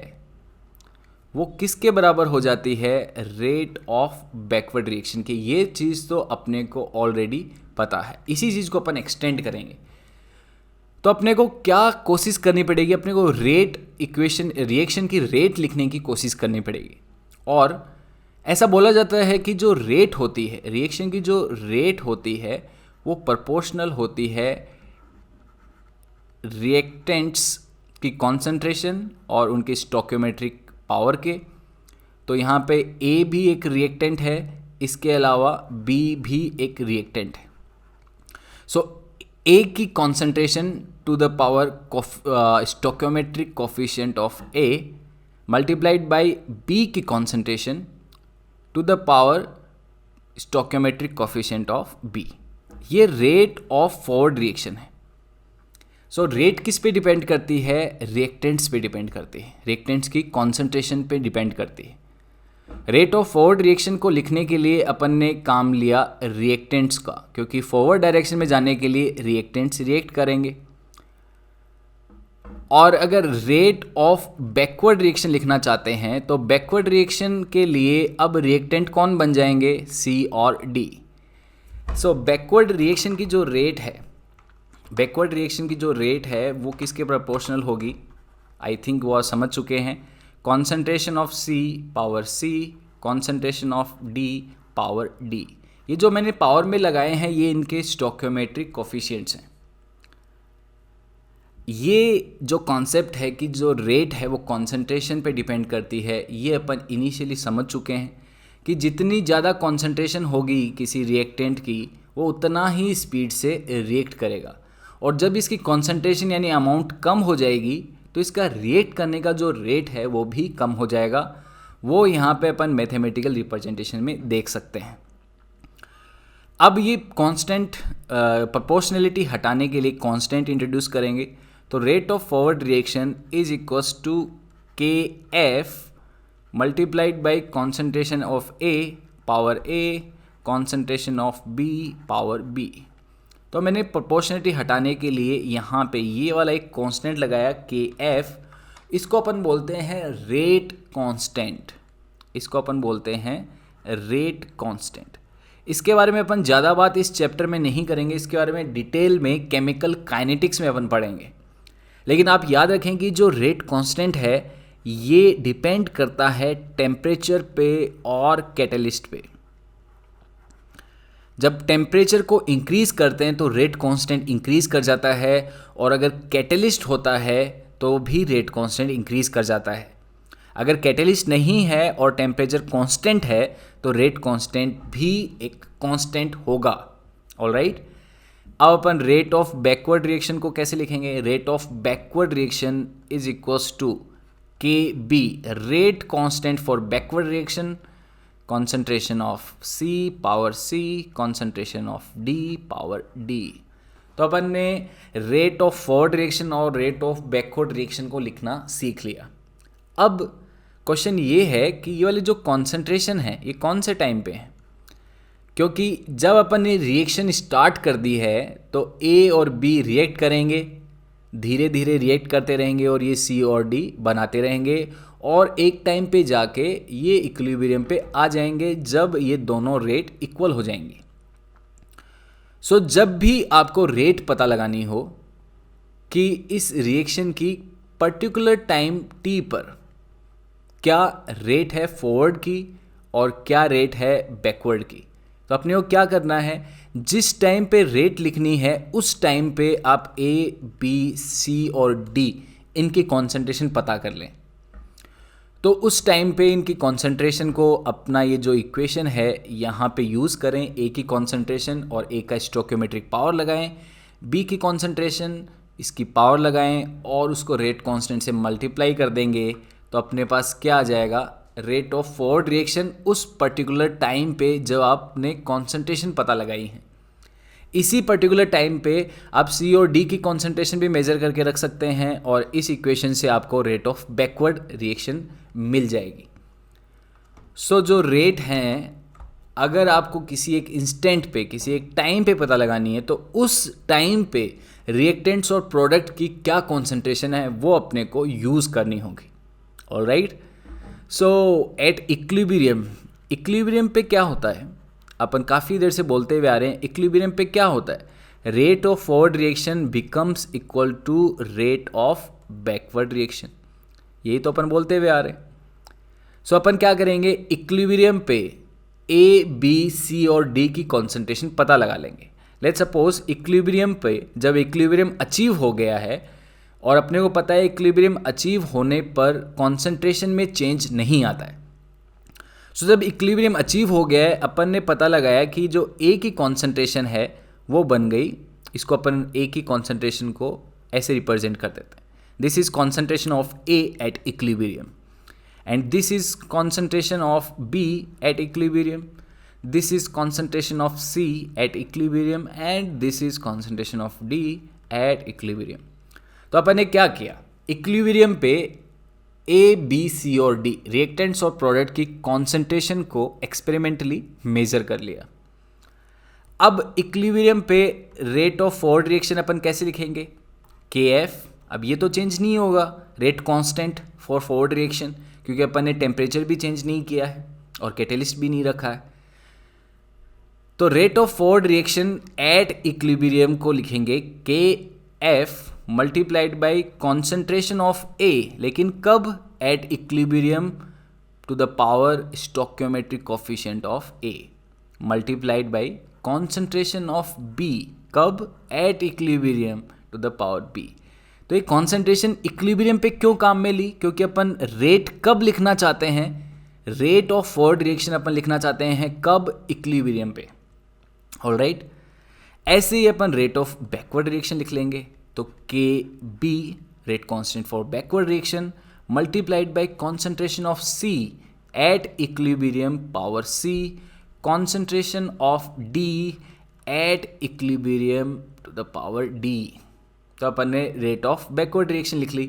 वो किसके बराबर हो जाती है, रेट ऑफ बैकवर्ड रिएक्शन के। ये चीज़ तो अपने को ऑलरेडी पता है, इसी चीज़ को अपन एक्सटेंड करेंगे। तो अपने को क्या कोशिश करनी पड़ेगी, अपने को रेट इक्वेशन रिएक्शन की रेट लिखने की कोशिश करनी पड़ेगी। और ऐसा बोला जाता है कि जो रेट होती है, रिएक्शन की जो रेट होती है वो प्रोपोर्शनल होती है रिएक्टेंट्स की कॉन्सेंट्रेशन और उनके स्टोइकियोमेट्रिक पावर के। तो यहाँ पे ए भी एक रिएक्टेंट है, इसके अलावा बी भी एक रिएक्टेंट है। सो ए की concentration to the power stoichiometric coefficient of A multiplied by B की concentration to the power stoichiometric coefficient of B, ये रेट ऑफ फॉरवर्ड रिएक्शन है। सो रेट किस पे डिपेंड करती है, रिएक्टेंट्स पे डिपेंड करती है, रिएक्टेंट्स की कॉन्सेंट्रेशन पे डिपेंड करती है। रेट ऑफ फॉरवर्ड रिएक्शन को लिखने के लिए अपन ने काम लिया रिएक्टेंट्स का, क्योंकि फॉरवर्ड डायरेक्शन में जाने के लिए रिएक्टेंट्स रिएक्ट करेंगे। और अगर रेट ऑफ बैकवर्ड रिएक्शन लिखना चाहते हैं तो बैकवर्ड रिएक्शन के लिए अब रिएक्टेंट कौन बन जाएंगे, सी और डी। सो बैकवर्ड रिएक्शन की जो रेट है, बैकवर्ड रिएक्शन की जो रेट है वो किसके प्रोपोर्शनल होगी, आई थिंक वो आप समझ चुके हैं, concentration of C power C, concentration of D power D. ये जो मैंने पावर में लगाए हैं ये इनके स्टोइकियोमेट्रिक कोफिशिएंट्स हैं। ये जो कॉन्सेप्ट है कि जो रेट है वो कॉन्सेंट्रेशन पे डिपेंड करती है, ये अपन इनिशियली समझ चुके हैं कि जितनी ज़्यादा कॉन्सेंट्रेशन होगी किसी रिएक्टेंट की वो उतना ही स्पीड से रिएक्ट करेगा। और जब इसकी कॉन्सेंट्रेशन यानी अमाउंट कम हो जाएगी तो इसका रिएक्ट करने का जो रेट है वो भी कम हो जाएगा। वो यहाँ पे अपन मैथमेटिकल रिप्रेजेंटेशन में देख सकते हैं। अब ये कांस्टेंट प्रोपोर्शनलिटी हटाने के लिए कांस्टेंट इंट्रोड्यूस करेंगे। तो rate of forward reaction is equals to K F multiplied by concentration of A power A, concentration of B power B. तो मैंने प्रोपोर्शनलिटी हटाने के लिए यहाँ पे ये वाला एक कांस्टेंट लगाया के एफ, इसको अपन बोलते हैं रेट कांस्टेंट, इसको अपन बोलते हैं रेट कांस्टेंट। इसके बारे में अपन ज़्यादा बात इस चैप्टर में नहीं करेंगे, इसके बारे में डिटेल में केमिकल काइनेटिक्स में अपन पढ़ेंगे। लेकिन आप याद रखें कि जो रेट कांस्टेंट है ये डिपेंड करता है टेम्परेचर पे और कैटलिस्ट पे। जब टेम्परेचर को इंक्रीज़ करते हैं तो रेट कांस्टेंट इंक्रीज़ कर जाता है, और अगर कैटलिस्ट होता है तो भी रेट कांस्टेंट इंक्रीज़ कर जाता है। अगर कैटलिस्ट नहीं है और टेम्परेचर कांस्टेंट है तो रेट कांस्टेंट भी एक कांस्टेंट होगा। ऑलराइट, अब अपन रेट ऑफ बैकवर्ड रिएक्शन को कैसे लिखेंगे, rate of backward reaction is equals to K B, rate constant for backward reaction, concentration of C power C, concentration of D power D। तो अपन ने रेट ऑफ फॉरवर्ड रिएक्शन और rate of backward reaction को लिखना सीख लिया। अब question ये है कि ये वाली जो कॉन्सेंट्रेशन है ये कौन से टाइम पे है, क्योंकि जब अपन ने रिएक्शन स्टार्ट कर दी है तो A और B रिएक्ट करेंगे, धीरे धीरे रिएक्ट करते रहेंगे और ये C और D बनाते रहेंगे, और एक टाइम पे जाके ये इक्विलिब्रियम पे आ जाएंगे जब ये दोनों रेट इक्वल हो जाएंगे। सो जब भी आपको रेट पता लगानी हो कि इस रिएक्शन की पर्टिकुलर टाइम t पर क्या रेट है फॉरवर्ड की और क्या रेट है बैकवर्ड की, तो अपने को क्या करना है, जिस टाइम पे रेट लिखनी है उस टाइम पे आप A, B, C और D इनकी कॉन्सेंट्रेशन पता कर लें। तो उस टाइम पे इनकी कॉन्सेंट्रेशन को अपना ये जो इक्वेशन है यहाँ पे यूज़ करें, ए की कॉन्सेंट्रेशन और ए का स्टोइकियोमेट्रिक पावर लगाएं, बी की कॉन्सेंट्रेशन इसकी पावर लगाएं और उसको रेट कांस्टेंट से मल्टीप्लाई कर देंगे। तो अपने पास क्या आ जाएगा, रेट ऑफ फॉरवर्ड रिएक्शन उस पर्टिकुलर टाइम पे जब आपने कॉन्सेंट्रेशन पता लगाई है। इसी पर्टिकुलर टाइम पे आप सी और डी की कॉन्सेंट्रेशन भी मेज़र करके रख सकते हैं और इस इक्वेशन से आपको रेट ऑफ बैकवर्ड रिएक्शन मिल जाएगी। सो जो रेट हैं, अगर आपको किसी एक इंस्टेंट पे किसी एक टाइम पे पता लगानी है तो उस टाइम पे रिएक्टेंट्स और प्रोडक्ट की क्या कॉन्सेंट्रेशन है वो अपने को यूज़ करनी होगी। ऑलराइट, सो एट इक्विलिब्रियम पे क्या होता है, अपन काफ़ी देर से बोलते हुए आ रहे हैं, इक्विलिब्रियम पे क्या होता है, rate of forward reaction becomes equal to rate of backward reaction, यही तो अपन बोलते हुए आ रहे हैं। सो अपन क्या करेंगे, इक्विलिब्रियम पे ए बी सी और डी की कॉन्सेंट्रेशन पता लगा लेंगे। लेट्स सपोज इक्विलिब्रियम पे जब इक्विलिब्रियम अचीव हो गया है और अपने को पता है इक्विलिब्रियम अचीव होने पर कॉन्सेंट्रेशन में चेंज नहीं आता है। सो जब इक्विलिब्रियम अचीव हो गया है, अपन ने पता लगाया कि जो ए की कॉन्सेंट्रेशन है वो बन गई, इसको अपन ए की कॉन्सेंट्रेशन को ऐसे रिप्रेजेंट कर देते हैं, this is concentration of A at equilibrium and this is concentration of B at equilibrium, this is concentration of C at equilibrium and this is concentration of D at equilibrium। तो अपन ने क्या किया, equilibrium पे A B C और D reactants और product की concentration को एक्सपेरिमेंटली मेजर कर लिया। अब इक्विलिब्रियम पे रेट ऑफ फॉरवर्ड रिएक्शन अपन कैसे लिखेंगे, के एफ, अब ये तो चेंज नहीं होगा, rate constant for forward reaction, क्योंकि अपन ने टेम्परेचर भी चेंज नहीं किया है और कैटेलिस्ट भी नहीं रखा है। तो rate of forward reaction at equilibrium को लिखेंगे K F multiplied by concentration of A, लेकिन कब, at equilibrium to the power stoichiometric coefficient of A multiplied by concentration of B, कब, at equilibrium to the power B. तो ये concentration equilibrium पे क्यों काम में ली, क्योंकि अपन रेट कब लिखना चाहते हैं, रेट ऑफ फॉरवर्ड रिएक्शन अपन लिखना चाहते हैं कब, इक्विलिब्रियम पे। ऑलराइट, ऐसे ही अपन रेट ऑफ बैकवर्ड रिएक्शन लिख लेंगे, तो K B rate constant for backward reaction multiplied by concentration of C at equilibrium power C, concentration of D at equilibrium to the power D. तो अपन ने रेट ऑफ बैकवर्ड रिएक्शन लिख ली।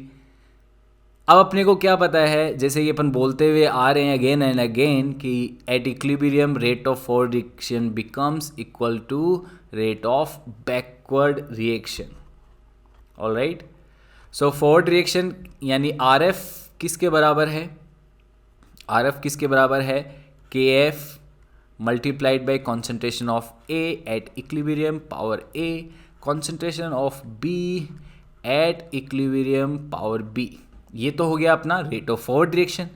अब अपने को क्या पता है, जैसे कि अपन बोलते हुए आ रहे हैं अगेन एंड अगेन कि at equilibrium rate of forward reaction becomes equal to rate of backward reaction. Alright, so forward reaction यानी आर एफ किसके बराबर है, आर एफ किसके बराबर है, K F multiplied by concentration of A at equilibrium power A, concentration of B at equilibrium power B. ये तो हो गया अपना रेट ऑफ फॉरवर्ड रिएक्शन,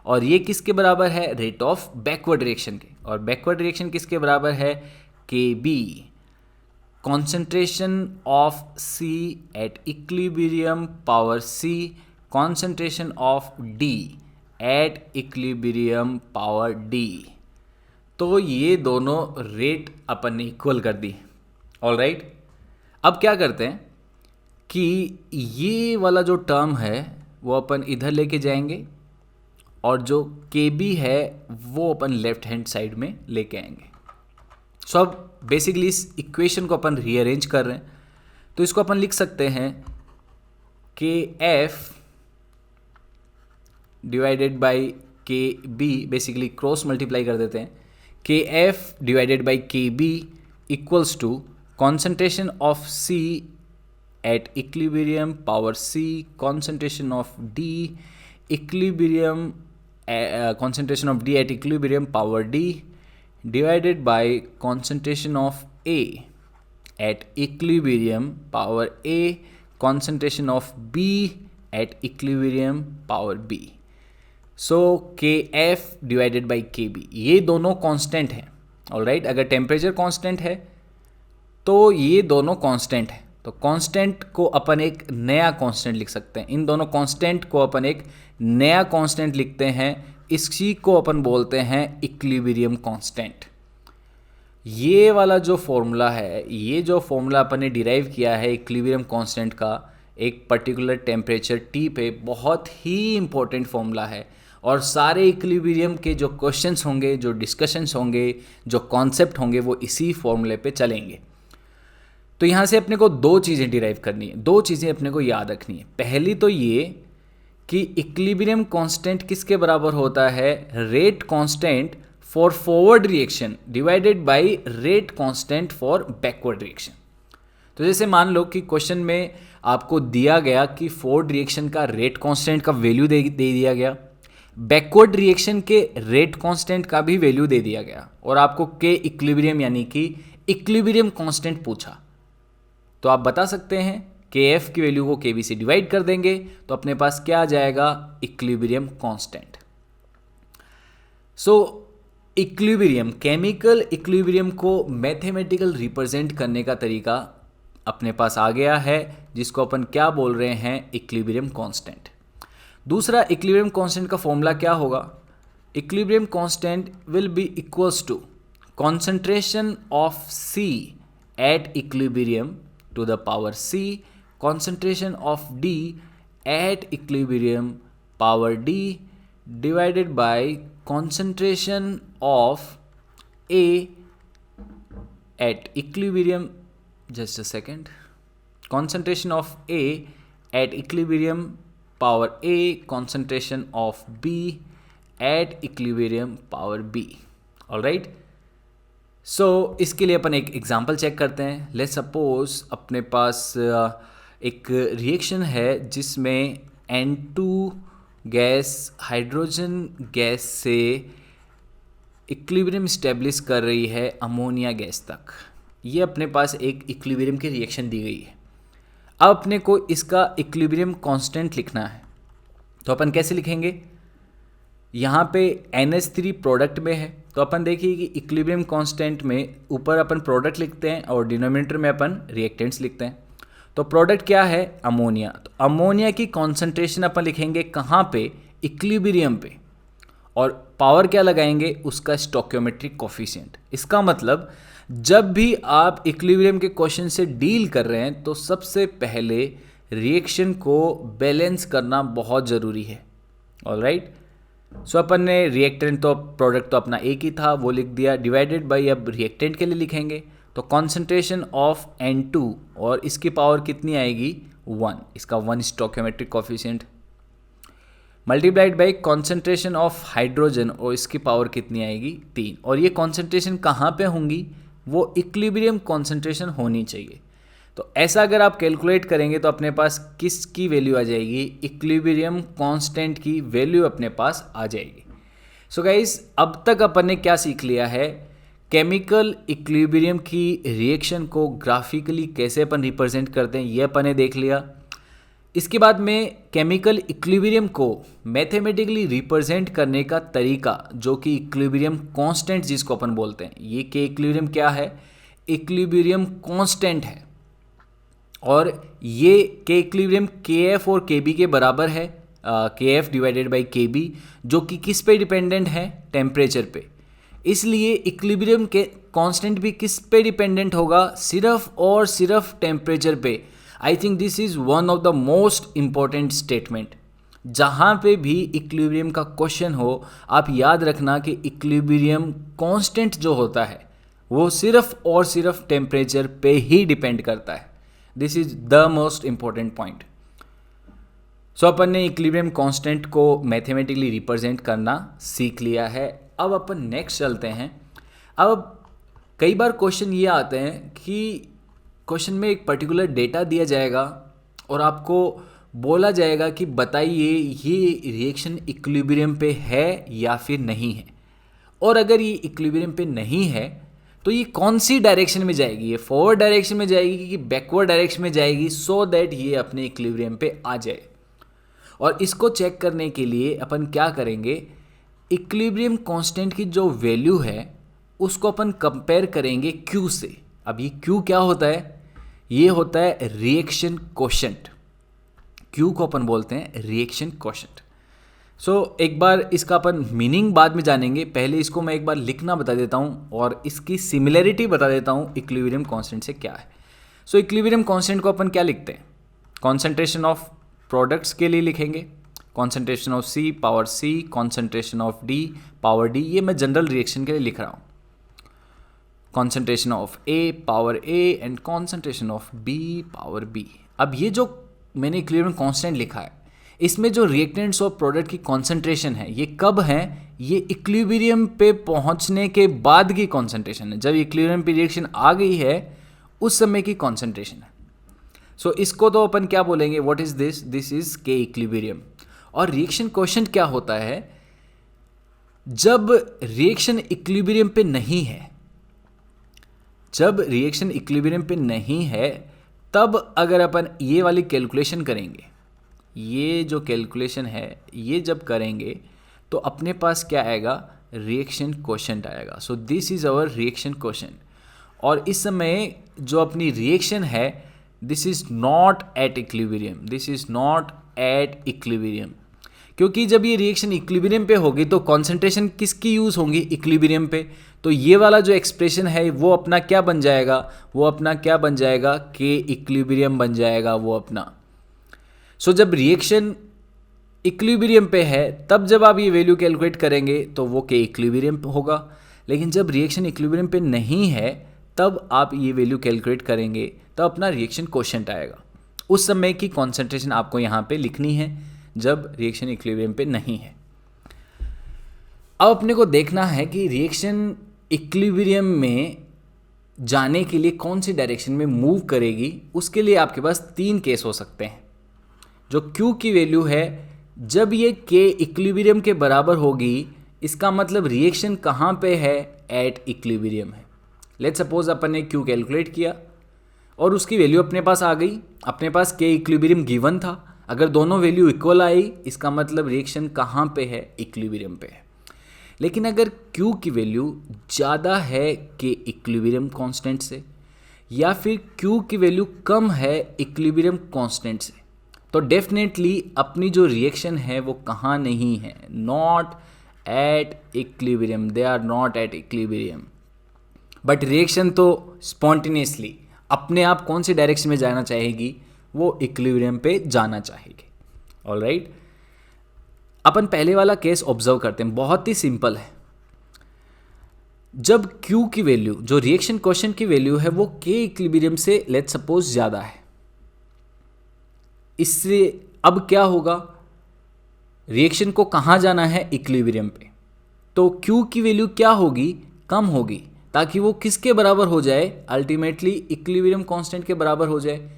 और ये किसके बराबर है, रेट ऑफ बैकवर्ड रिएक्शन के, और बैकवर्ड रिएक्शन किसके बराबर है, K B concentration of C at equilibrium power C, concentration of D at equilibrium power D. तो ये दोनों रेट अपन ने इक्वल कर दी। ऑलराइट, अब क्या करते हैं कि ये वाला जो टर्म है वो अपन इधर लेके जाएंगे और जो के बी है वो अपन लेफ्ट हैंड साइड में लेके आएंगे। सो अब बेसिकली इस इक्वेशन को अपन रीअरेंज कर रहे हैं, तो इसको अपन लिख सकते हैं K F divided by K B, basically cross multiply कर देते हैं, K F divided by K B equals to concentration of C at equilibrium power C, concentration of D equilibrium concentration of D at equilibrium power D divided by concentration of A at equilibrium power A, concentration of B at equilibrium power B। So KF divided by KB, ये दोनों constant हैं। Alright, अगर temperature constant है तो ये दोनों constant है, तो कांस्टेंट को अपन एक नया कांस्टेंट लिख सकते हैं, इन दोनों कांस्टेंट को अपन एक नया कांस्टेंट लिखते हैं, इसी को अपन बोलते हैं इक्विलिब्रियम कांस्टेंट। ये वाला जो फॉर्मूला है, ये जो फॉर्मूला अपन ने डिराइव किया है इक्विलिब्रियम कांस्टेंट का एक पर्टिकुलर टेम्परेचर टी पे, बहुत ही इंपॉर्टेंट फॉर्मूला है, और सारे इक्विलिब्रियम के जो क्वेश्चंस होंगे, जो डिस्कशंस होंगे, जो कॉन्सेप्ट होंगे, वो इसी फॉर्मूले पे चलेंगे। तो यहाँ से अपने को दो चीज़ें डिराइव करनी है, दो चीज़ें अपने को याद रखनी है। पहली तो ये कि इक्विलिब्रियम कांस्टेंट किसके बराबर होता है, rate constant for forward reaction divided by rate constant for backward reaction. तो जैसे मान लो कि क्वेश्चन में आपको दिया गया कि फॉरवर्ड रिएक्शन का रेट कांस्टेंट का वैल्यू दे दिया गया, बैकवर्ड रिएक्शन के रेट कांस्टेंट का भी वैल्यू दे दिया गया और आपको के इक्विलिब्रियम यानी कि इक्विलिब्रियम कांस्टेंट पूछा, तो आप बता सकते हैं के एफ की वैल्यू को के बी से डिवाइड कर देंगे तो अपने पास क्या आ जाएगा, इक्विलिब्रियम कांस्टेंट। सो इक्विलिब्रियम, केमिकल इक्विलिब्रियम को मैथमेटिकल रिप्रेजेंट करने का तरीका अपने पास आ गया है, जिसको अपन क्या बोल रहे हैं, इक्विलिब्रियम कांस्टेंट। दूसरा, इक्विलिब्रियम कांस्टेंट का फॉर्मूला क्या होगा, equilibrium constant will be equals to concentration of C at equilibrium to the power C, concentration of D at equilibrium power D divided by concentration of A at equilibrium, just a second, concentration of A at equilibrium power A, concentration of B at equilibrium power B. All right. सो इसके लिए अपन एक example check करते हैं। Let's suppose अपने पास एक reaction है जिसमें N2 gas hydrogen gas से इक्विलिब्रियम स्टेब्लिश कर रही है अमोनिया गैस तक। ये अपने पास एक इक्विलिब्रियम की रिएक्शन दी गई है। अब अपने को इसका इक्विलिब्रियम कांस्टेंट लिखना है, तो अपन कैसे लिखेंगे, यहाँ पे NH3 प्रोडक्ट में है तो अपन देखिए कि इक्विलिब्रियम कांस्टेंट में ऊपर अपन प्रोडक्ट लिखते हैं और डिनोमिनेटर में अपन रिएक्टेंट्स लिखते हैं। तो प्रोडक्ट क्या है, अमोनिया, तो अमोनिया की कॉन्सेंट्रेशन अपन लिखेंगे कहाँ पे, इक्विलिब्रियम पे, और पावर क्या लगाएंगे, उसका स्टोइकियोमेट्रिक कोफिशिएंट। इसका मतलब जब भी आप इक्विलिब्रियम के क्वेश्चन से डील कर रहे हैं तो सबसे पहले रिएक्शन को बैलेंस करना बहुत ज़रूरी है। ऑलराइट, सो अपन ने रिएक्टेंट तो प्रोडक्ट तो अपना एक ही था वो लिख दिया, डिवाइडेड बाय अब रिएक्टेंट के लिए लिखेंगे तो कॉन्सेंट्रेशन ऑफ N2 और इसकी पावर कितनी आएगी 1, इसका 1 stoichiometric coefficient, multiplied by concentration of hydrogen और इसकी पावर कितनी आएगी 3। और ये कॉन्सेंट्रेशन कहाँ पे होंगी, वो इक्विलिब्रियम कॉन्सेंट्रेशन होनी चाहिए। तो ऐसा अगर आप कैलकुलेट करेंगे तो अपने पास किसकी वैल्यू आ जाएगी, इक्विलिब्रियम कांस्टेंट की वैल्यू अपने पास आ जाएगी। सो गाइस, अब तक अपन ने क्या सीख लिया है, केमिकल इक्विलिब्रियम की रिएक्शन को ग्राफिकली कैसे अपन रिप्रेजेंट करते हैं ये अपन ने देख लिया। इसके बाद में केमिकल इक्विलिब्रियम को मैथमेटिकली रिप्रेजेंट करने का तरीका, जो कि इक्विलिब्रियम कांस्टेंट जिसको अपन बोलते हैं, ये के इक्विलिब्रियम क्या है, इक्विलिब्रियम कांस्टेंट है और ये के इक्विलिब्रियम के एफ और के बी के बराबर है, K F divided by K B, जो कि किस पे डिपेंडेंट है, टेम्परेचर पे। इसलिए इक्विलिब्रियम के कांस्टेंट भी किस पे डिपेंडेंट होगा, सिर्फ और सिर्फ टेम्परेचर पे। I think this is one of the most important statement. जहाँ पे भी इक्विलिब्रियम का क्वेश्चन हो, आप याद रखना कि इक्विलिब्रियम कांस्टेंट जो होता है वो सिर्फ और सिर्फ टेम्परेचर पे ही डिपेंड करता है। This is the most important point. So अपन ने इक्विलिब्रियम कांस्टेंट को मैथमेटिकली रिप्रेजेंट करना सीख लिया है। अब अपन नेक्स्ट चलते हैं। अब कई बार क्वेश्चन ये आते हैं कि क्वेश्चन में एक पर्टिकुलर डेटा दिया जाएगा और आपको बोला जाएगा कि बताइए ये रिएक्शन इक्विलिब्रियम पे है या फिर नहीं है, और अगर ये इक्विलिब्रियम पे नहीं है तो ये कौन सी डायरेक्शन में जाएगी, ये फॉरवर्ड डायरेक्शन में जाएगी कि बैकवर्ड डायरेक्शन में जाएगी, सो दैट ये अपने इक्विलिब्रियम पे आ जाए। और इसको चेक करने के लिए अपन क्या करेंगे, इक्विलिब्रियम कांस्टेंट की जो वैल्यू है उसको अपन कंपेयर करेंगे Q से। अब ये Q क्या होता है, ये होता है रिएक्शन कोशेंट। Q को अपन बोलते हैं रिएक्शन कोशेंट। सो एक बार इसका अपन मीनिंग बाद में जानेंगे, पहले इसको मैं एक बार लिखना बता देता हूँ और इसकी सिमिलरिटी बता देता हूँ इक्विलिब्रियम कांस्टेंट से क्या है। सो इक्विलिब्रियम कांस्टेंट को अपन क्या लिखते हैं, कॉन्सेंट्रेशन ऑफ प्रोडक्ट्स के लिए लिखेंगे, concentration of C power C, concentration of D power D, ये मैं जनरल रिएक्शन के लिए लिख रहा हूँ, concentration of A power A and concentration of B power B। अब ये जो मैंने इक्विलिब्रियम कांस्टेंट लिखा है, इसमें जो रिएक्टेंट्स और प्रोडक्ट की कॉन्सेंट्रेशन है ये कब है, ये इक्विलिब्रियम पे पहुंचने के बाद की कॉन्सेंट्रेशन है। जब इक्विलिब्रियम पे रिएक्शन आ गई है उस समय की कॉन्सेंट्रेशन है। सो इसको तो अपन क्या बोलेंगे, what is this, this is के इक्विलिब्रियम। और रिएक्शन कोशेंट क्या होता है, जब रिएक्शन इक्विलिब्रियम पे नहीं है, जब रिएक्शन इक्विलिब्रियम पे नहीं है, तब अगर अपन ये वाली कैलकुलेशन करेंगे, ये जो कैलकुलेशन है ये जब करेंगे तो अपने पास क्या आएगा, रिएक्शन कोशेंट आएगा. So this is our reaction quotient. और इस समय जो अपनी रिएक्शन है, this is not at equilibrium, this is not at equilibrium. क्योंकि जब ये रिएक्शन इक्विलिब्रियम पे होगी तो कॉन्सेंट्रेशन किसकी यूज़ होंगी, इक्विलिब्रियम पे. तो ये वाला जो एक्सप्रेशन है वो अपना क्या बन जाएगा, वो अपना क्या बन जाएगा, के इक्विलिब्रियम बन जाएगा वो अपना. सो जब रिएक्शन इक्विलिब्रियम पे है तब जब आप ये वैल्यू कैलकुलेट करेंगे तो वो के इक्विलिब्रियम होगा. लेकिन जब रिएक्शन इक्विलिब्रियम पे नहीं है तब आप ये वैल्यू कैलकुलेट करेंगे तब अपना रिएक्शन कोशेंट आएगा. उस समय की कॉन्सेंट्रेशन आपको यहाँ पे लिखनी है जब रिएक्शन इक्विलिब्रियम पे नहीं है. अब अपने को देखना है कि रिएक्शन इक्विलिब्रियम में जाने के लिए कौन सी डायरेक्शन में मूव करेगी. उसके लिए आपके पास 3 केस हो सकते हैं. जो Q की वैल्यू है, जब ये K इक्विलिब्रियम के बराबर होगी, इसका मतलब रिएक्शन कहाँ पे है, एट इक्विलिब्रियम है. लेट्स सपोज अपन ने Q कैलकुलेट किया और उसकी वैल्यू अपने पास आ गई. अपने पास K इक्विलिब्रियम गिवन था. अगर दोनों वैल्यू इक्वल आई, इसका मतलब रिएक्शन कहाँ पे है, इक्विलिब्रियम पे है. लेकिन अगर Q की वैल्यू ज़्यादा है K इक्विलिब्रियम कांस्टेंट से, या फिर Q की वैल्यू कम है इक्विलिब्रियम कांस्टेंट से, तो डेफिनेटली अपनी जो रिएक्शन है वो कहाँ नहीं है, not at equilibrium, they are not at equilibrium. But reaction तो स्पॉन्टेनियसली अपने आप कौन सी डायरेक्शन में जाना चाहेगी, वो इक्विलिब्रियम पे जाना चाहेगी. ऑलराइट, अपन पहले वाला केस ऑब्जर्व करते हैं, बहुत ही सिंपल है. जब Q की वैल्यू, जो रिएक्शन कोशेंट की वैल्यू है, वो K इक्विलिब्रियम से लेट्स सपोज ज़्यादा है, इससे अब क्या होगा, रिएक्शन को कहाँ जाना है, इक्विलिब्रियम पे. तो Q की वैल्यू क्या होगी, कम होगी, ताकि वो किसके बराबर हो जाए, अल्टीमेटली इक्विलिब्रियम कांस्टेंट के बराबर हो जाए.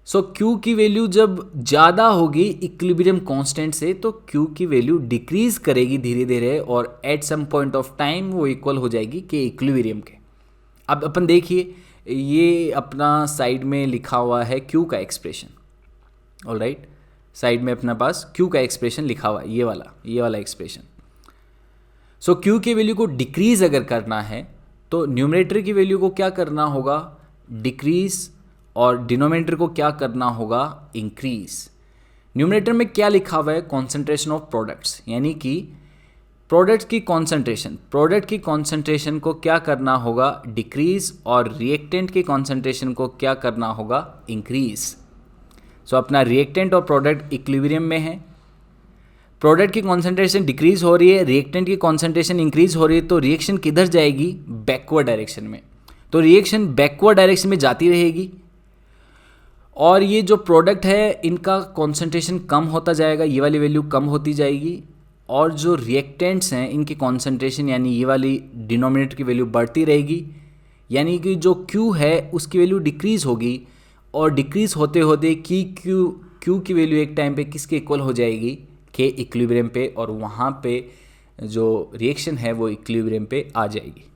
सो Q की वैल्यू जब ज़्यादा होगी इक्विलिब्रियम कांस्टेंट से, तो Q की वैल्यू डिक्रीज करेगी धीरे धीरे और at some point of time वो इक्वल हो जाएगी के इक्विलिब्रियम के. अब अपन देखिए, ये अपना साइड में लिखा हुआ है Q का एक्सप्रेशन. ऑलराइट, साइड में अपना पास Q का एक्सप्रेशन लिखा हुआ है, ये वाला एक्सप्रेशन. सो Q की वैल्यू को डिक्रीज अगर करना है तो न्यूमरेटर की वैल्यू को क्या करना होगा, डिक्रीज, और डिनोमिनेटर को क्या करना होगा, इंक्रीज. न्यूमरेटर में क्या लिखा हुआ है, कॉन्सेंट्रेशन ऑफ प्रोडक्ट्स, यानी कि प्रोडक्ट की कॉन्सेंट्रेशन को क्या करना होगा, डिक्रीज, और रिएक्टेंट की कॉन्सेंट्रेशन को क्या करना होगा, इंक्रीज. सो अपना रिएक्टेंट और प्रोडक्ट इक्विलिब्रियम में है, प्रोडक्ट की कॉन्सेंट्रेशन डिक्रीज हो रही है, रिएक्टेंट की कॉन्सेंट्रेशन इंक्रीज हो रही है, तो रिएक्शन किधर जाएगी, बैकवर्ड डायरेक्शन में. तो रिएक्शन बैकवर्ड डायरेक्शन में जाती रहेगी और ये जो प्रोडक्ट है इनका कॉन्सेंट्रेशन कम होता जाएगा, ये वाली वैल्यू कम होती जाएगी, और जो रिएक्टेंट्स हैं इनकी कॉन्सेंट्रेशन यानी ये वाली डिनोमिनेटर की वैल्यू बढ़ती रहेगी. यानी कि जो Q है उसकी वैल्यू डिक्रीज़ होगी, और डिक्रीज़ होते होते Q की वैल्यू एक टाइम पे किसके इक्वल हो जाएगी, के इक्विलिब्रियम पे, और वहाँ पे जो रिएक्शन है वो इक्विलिब्रियम पे आ जाएगी.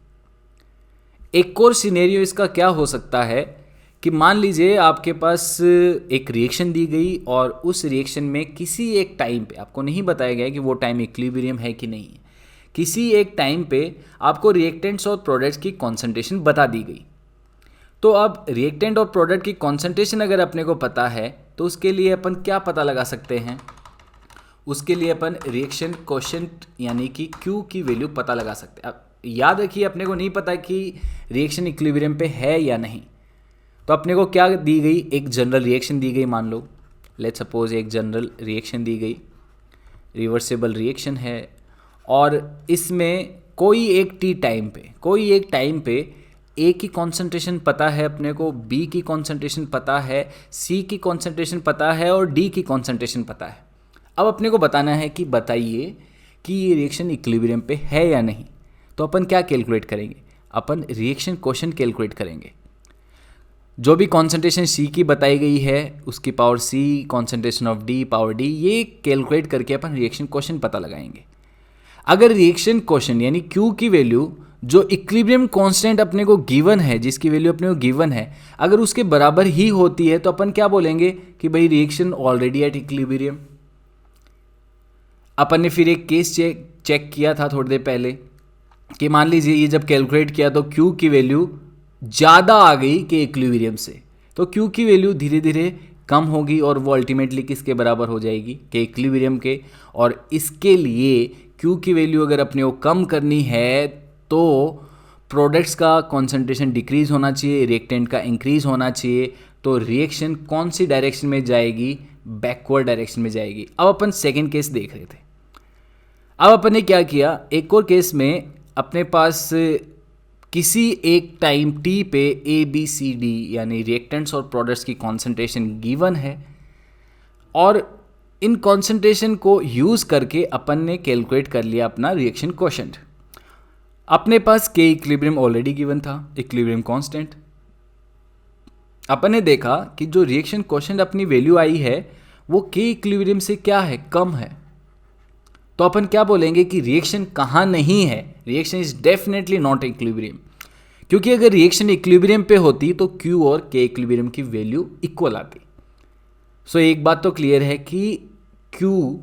एक और सिनेरियो इसका क्या हो सकता है कि मान लीजिए आपके पास एक रिएक्शन दी गई और उस रिएक्शन में किसी एक टाइम पे, आपको नहीं बताया गया कि वो टाइम इक्विलिब्रियम है कि नहीं है, किसी एक टाइम पे आपको रिएक्टेंट्स और प्रोडक्ट्स की कॉन्सेंट्रेशन बता दी गई. तो अब रिएक्टेंट और प्रोडक्ट की कॉन्सेंट्रेशन अगर अपने को पता है तो उसके लिए अपन क्या पता लगा सकते हैं, उसके लिए अपन रिएक्शन कोशेंट यानी कि Q की वैल्यू पता लगा सकते हैं. अब याद रखिए, अपने को नहीं पता कि रिएक्शन इक्विलिब्रियम पे है या नहीं, तो अपने को क्या दी गई, एक जनरल रिएक्शन दी गई. मान लो लेट्स सपोज एक जनरल रिएक्शन दी गई, रिवर्सिबल रिएक्शन है, और इसमें कोई एक टाइम पे A की कॉन्सेंट्रेशन पता है अपने को, B की कॉन्सेंट्रेशन पता है, C की कॉन्सेंट्रेशन पता है, और D की कॉन्सेंट्रेशन पता है. अब अपने को बताना है कि बताइए कि ये रिएक्शन इक्विलिब्रियम पे है या नहीं. तो अपन क्या कैलकुलेट करेंगे, अपन रिएक्शन कोशेंट कैलकुलेट करेंगे. जो भी कॉन्सेंट्रेशन C की बताई गई है उसकी power C, concentration of D power D, ये कैलकुलेट करके अपन रिएक्शन कोशेंट पता लगाएंगे. अगर रिएक्शन क्वेश्चन यानी Q की वैल्यू जो इक्विलिब्रियम कांस्टेंट अपने को गिवन है, जिसकी वैल्यू अपने को गिवन है, अगर उसके बराबर ही होती है तो अपन क्या बोलेंगे कि भाई रिएक्शन ऑलरेडी एट इक्विलिब्रियम। अपन ने फिर एक केस चेक किया था थोड़ी देर पहले कि मान लीजिए ये जब कैलकुलेट किया तो Q की वैल्यू ज़्यादा आ गई के इक्विलिब्रियम से, तो Q की वैल्यू धीरे धीरे कम होगी और वो अल्टीमेटली किसके बराबर हो जाएगी के इक्विलिब्रियम के। और इसके लिए Q की वैल्यू अगर अपने को कम करनी है तो प्रोडक्ट्स का कॉन्सेंट्रेशन डिक्रीज होना चाहिए, रिएक्टेंट का इंक्रीज होना चाहिए। तो रिएक्शन कौन सी डायरेक्शन में जाएगी, बैकवर्ड डायरेक्शन में जाएगी। अब अपन सेकेंड केस देख रहे थे। अब अपन ने क्या किया, एक और केस में अपने पास किसी एक टाइम t पे ABCD यानी रिएक्टेंट्स और प्रोडक्ट्स की कॉन्सेंट्रेशन गिवन है और इन कॉन्सेंट्रेशन को यूज़ करके अपन ने कैलकुलेट कर लिया अपना रिएक्शन क्वोशेंट। अपने पास के इक्विलिब्रियम ऑलरेडी गिवन था, इक्विलिब्रियम कांस्टेंट। अपन ने देखा कि जो रिएक्शन क्वोशेंट अपनी वैल्यू आई है वो के इक्विलिब्रियम से क्या है, कम है। तो अपन क्या बोलेंगे कि रिएक्शन कहाँ नहीं है, reaction is definitely not equilibrium. क्योंकि अगर रिएक्शन इक्विलिब्रियम पे होती तो Q और के इक्विलिब्रियम की वैल्यू इक्वल आती। सो एक बात तो क्लियर है कि Q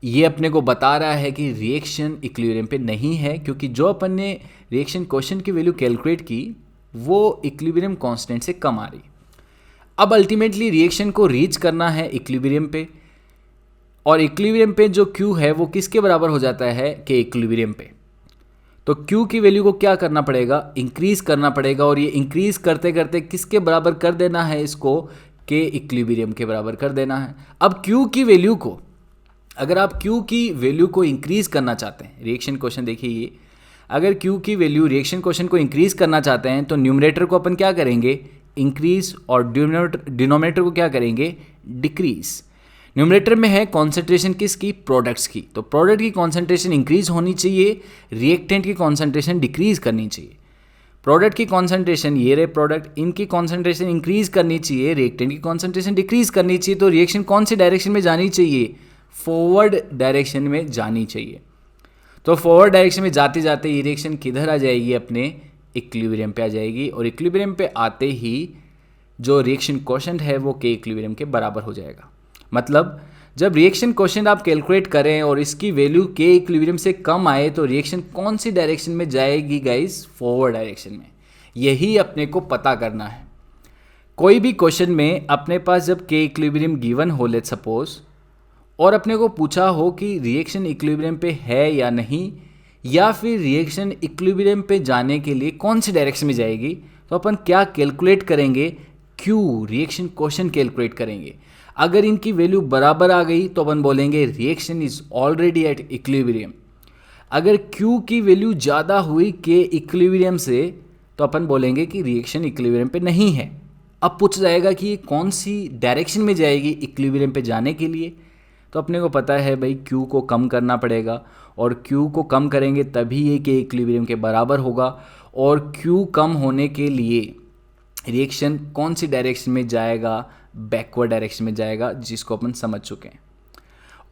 ये अपने को बता रहा है कि रिएक्शन इक्विलिब्रियम पे नहीं है, क्योंकि जो अपन ने रिएक्शन क्वोशेंट की वैल्यू कैलकुलेट की वो इक्विलिब्रियम कांस्टेंट से कम आ रही। अब अल्टीमेटली रिएक्शन को रीच करना है इक्विलिब्रियम पे, और इक्विलिब्रियम पे जो Q है वो किसके बराबर हो जाता है के इक्विलिब्रियम पे। तो Q की वैल्यू को क्या करना पड़ेगा, इंक्रीज करना पड़ेगा। और ये इंक्रीज करते करते किसके बराबर कर देना है, इसको के इक्विलिब्रियम के बराबर कर देना है। अब Q की वैल्यू को, अगर आप Q की वैल्यू को इंक्रीज करना चाहते हैं, रिएक्शन क्वेश्चन देखिए ये, अगर Q की वैल्यू रिएक्शन क्वेश्चन को इंक्रीज करना चाहते हैं तो न्यूमरेटर को अपन क्या करेंगे, इंक्रीज, और डिनोमिनेटर को क्या करेंगे, डिक्रीज। न्यूमरेटर में है कॉन्सेंट्रेशन किसकी, प्रोडक्ट्स की, तो प्रोडक्ट की कॉन्सेंट्रेशन इंक्रीज होनी चाहिए, रिएक्टेंट की कॉन्सेंट्रेशन डिक्रीज करनी चाहिए। प्रोडक्ट की कॉन्सेंट्रेशन, ये रहे प्रोडक्ट, इनकी कॉन्सेंट्रेशन इंक्रीज करनी चाहिए, रिएक्टेंट की कॉन्सेंट्रेशन डिक्रीज करनी चाहिए। तो रिएक्शन कौन सी डायरेक्शन में जानी चाहिए, फॉरवर्ड डायरेक्शन में जानी चाहिए। तो फॉरवर्ड डायरेक्शन में जाते जाते ये रिएक्शन किधर आ जाएगी, अपने इक्विलिब्रियम पे आ जाएगी। और इक्विलिब्रियम पे आते ही जो रिएक्शन क्वोशेंट है वो के इक्विलिब्रियम के बराबर हो जाएगा। मतलब जब रिएक्शन क्वोशेंट आप कैलकुलेट करें और इसकी वैल्यू के इक्विलिब्रियम से कम आए तो रिएक्शन कौन सी डायरेक्शन में जाएगी गाइस, फॉरवर्ड डायरेक्शन में। यही अपने को पता करना है। कोई भी क्वेश्चन में अपने पास जब के इक्विलिब्रियम गिवन हो, लेट्स सपोज, और अपने को पूछा हो कि रिएक्शन इक्विलिब्रियम पे है या नहीं, या फिर रिएक्शन इक्विलिब्रियम पे जाने के लिए कौन सी डायरेक्शन में जाएगी, तो अपन क्या कैलकुलेट करेंगे, Q रिएक्शन क्वोशेंट कैलकुलेट करेंगे। अगर इनकी वैल्यू बराबर आ गई तो अपन बोलेंगे reaction is already at equilibrium. अगर Q की वैल्यू ज़्यादा हुई के इक्विलिब्रियम से तो अपन बोलेंगे कि रिएक्शन इक्विलिब्रियम पे नहीं है। अब पूछ जाएगा कि ये कौन सी डायरेक्शन में जाएगी इक्विलिब्रियम पे जाने के लिए, तो अपने को पता है भाई Q को कम करना पड़ेगा, और Q को कम करेंगे तभी ये के इक्विलिब्रियम के बराबर होगा। और Q कम होने के लिए रिएक्शन कौन सी डायरेक्शन में जाएगा, बैकवर्ड डायरेक्शन में जाएगा, जिसको अपन समझ चुके हैं।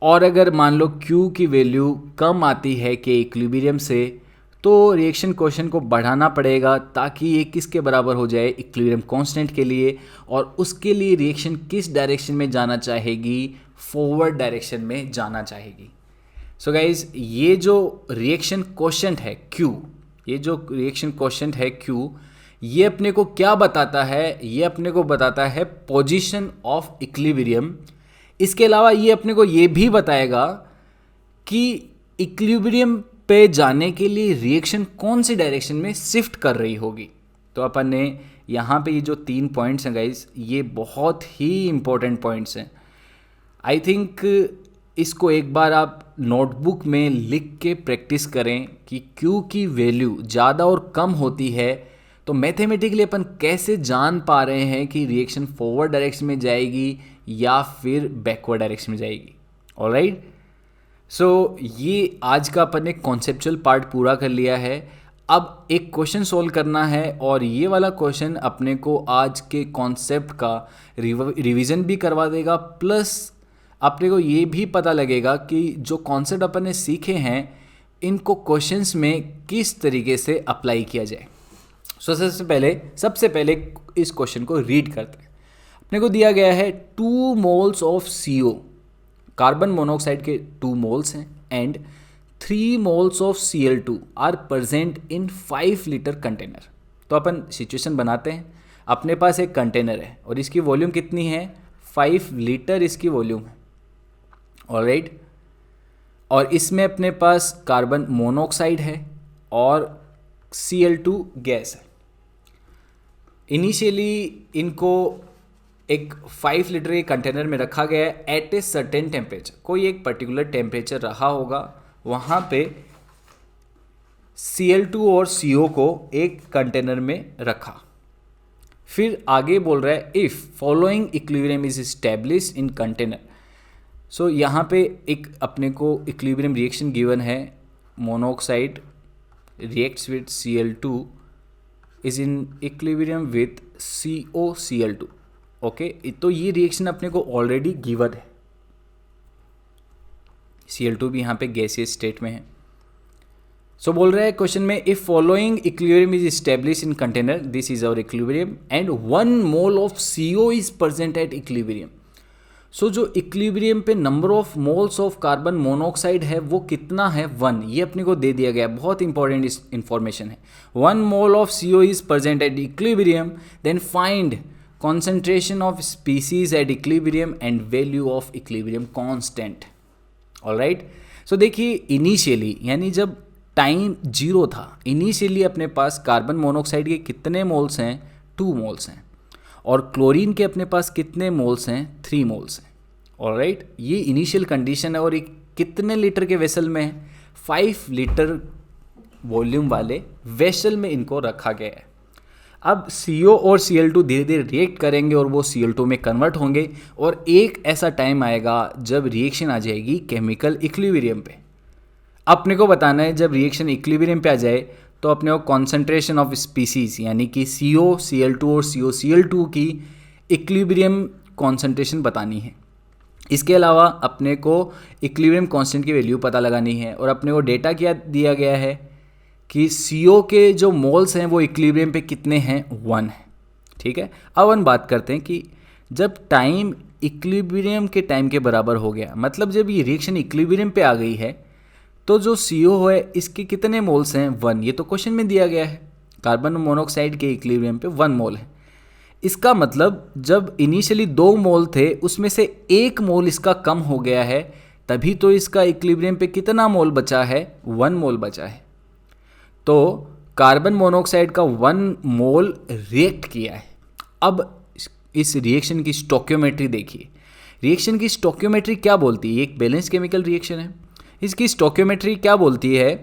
और अगर मान लो Q की वैल्यू कम आती है के इक्विलिब्रियम से तो रिएक्शन क्वोशेंट को बढ़ाना पड़ेगा ताकि ये किसके बराबर हो जाए, इक्विलिब्रियम कांस्टेंट के लिए। और उसके लिए रिएक्शन किस डायरेक्शन में जाना चाहेगी, फॉरवर्ड डायरेक्शन में जाना चाहेगी। सो गाइज, ये जो रिएक्शन क्वोशेंट है Q, ये जो रिएक्शन क्वोशेंट है Q, ये अपने को क्या बताता है, ये अपने को बताता है पोजीशन ऑफ इक्विलिब्रियम। इसके अलावा ये अपने को ये भी बताएगा कि इक्विलिब्रियम पे जाने के लिए रिएक्शन कौन सी डायरेक्शन में शिफ्ट कर रही होगी। तो अपन ने यहाँ पे ये जो 3 पॉइंट्स हैं गाइज, ये बहुत ही इंपॉर्टेंट पॉइंट्स हैं। आई थिंक इसको एक बार आप नोटबुक में लिख के प्रैक्टिस करें कि Q की वैल्यू ज़्यादा और कम होती है तो मैथमेटिकली अपन कैसे जान पा रहे हैं कि रिएक्शन फॉरवर्ड डायरेक्शन में जाएगी या फिर बैकवर्ड डायरेक्शन में जाएगी। ऑलराइट, सो ये आज का अपन ने कॉन्सेप्चुअल पार्ट पूरा कर लिया है। अब एक क्वेश्चन सोल्व करना है, और ये वाला क्वेश्चन अपने को आज के कॉन्सेप्ट का रिवीजन भी करवा देगा, प्लस अपने को ये भी पता लगेगा कि जो कॉन्सेप्ट अपन ने सीखे हैं इनको क्वेश्चंस में किस तरीके से अप्लाई किया जाए। सो सबसे पहले इस क्वेश्चन को रीड करते हैं। अपने को दिया गया है 2 moles of CO, carbon monoxide के 2 मोल्स हैं, and 3 moles of Cl2 are present in 5 litre container. तो अपन सिचुएशन बनाते हैं। अपने पास एक कंटेनर है और इसकी वॉल्यूम कितनी है, 5 लीटर इसकी वॉल्यूम है, ऑलराइट। और इसमें अपने पास कार्बन मोनोऑक्साइड है और Cl2 गैस है। इनिशियली इनको एक 5 लीटर के कंटेनर में रखा गया है एट ए सर्टेन टेम्परेचर, कोई एक पर्टिकुलर टेम्परेचर रहा होगा, वहाँ पे Cl2 और CO को एक कंटेनर में रखा। फिर आगे बोल रहा है if following equilibrium is established in container. So यहाँ पे एक अपने को इक्विलिब्रियम रिएक्शन गिवन है, monoxide reacts with Cl2 is in equilibrium with COCl2। Okay, तो ये रिएक्शन अपने को ऑलरेडी गिवन है। Cl2 भी यहाँ पे गैसियस स्टेट में है। सो बोल रहा है क्वेश्चन में if following equilibrium is established in container, this is our equilibrium and 1 mole of CO is present at equilibrium. So जो इक्विलिब्रियम पे number of moles of carbon monoxide है वो कितना है, 1। ये अपने को दे दिया गया, बहुत इंपॉर्टेंट इंफॉर्मेशन है। 1 mole of CO is present at equilibrium, then find concentration of species at equilibrium and value of equilibrium constant। Alright, so देखिए इनिशियली यानी जब टाइम 0 था, इनिशियली अपने पास कार्बन मोनोऑक्साइड के कितने मोल्स हैं, 2 मोल्स हैं, और क्लोरीन के अपने पास कितने मोल्स हैं, 3 मोल्स हैं। ऑलराइट, ये इनिशियल कंडीशन है और ये कितने लीटर के वेसल में है, 5 लीटर वॉल्यूम वाले वेसल में इनको रखा गया है। अब CO और Cl2 धीरे धीरे रिएक्ट करेंगे और वो Cl2 में कन्वर्ट होंगे और एक ऐसा टाइम आएगा जब रिएक्शन आ जाएगी केमिकल इक्विलिब्रियम पे। अपने को बताना है जब रिएक्शन इक्विलिब्रियम पे आ जाए तो अपने को कॉन्सेंट्रेशन ऑफ स्पीसीज यानी कि CO Cl2 और CO Cl2 की इक्विलिब्रियम कॉन्सेंट्रेशन बतानी है। इसके अलावा अपने को इक्विलिब्रियम कांस्टेंट की वैल्यू पता लगानी है और अपने को डेटा क्या दिया गया है कि CO के जो मोल्स हैं वो इक्विलिब्रियम पे कितने हैं, 1 है। ठीक है, अब हम बात करते हैं कि जब टाइम इक्विलिब्रियम के टाइम के बराबर हो गया, मतलब जब ये रिएक्शन इक्विलिब्रियम पे आ गई है तो जो CO है इसके कितने मोल्स हैं, 1। ये तो क्वेश्चन में दिया गया है, कार्बन मोनोऑक्साइड के इक्विलिब्रियम पे 1 मोल है। इसका मतलब जब इनिशियली 2 मोल थे उसमें से 1 मोल इसका कम हो गया है, तभी तो इसका इक्विलिब्रियम पे कितना मोल बचा है, 1 मोल बचा है। तो कार्बन मोनोऑक्साइड का 1 मोल रिएक्ट किया है। अब इस रिएक्शन की स्टोकियोमेट्री देखिए। रिएक्शन की स्टोकियोमेट्री क्या बोलती है, एक बैलेंस केमिकल रिएक्शन है, इसकी स्टोकियोमेट्री क्या बोलती है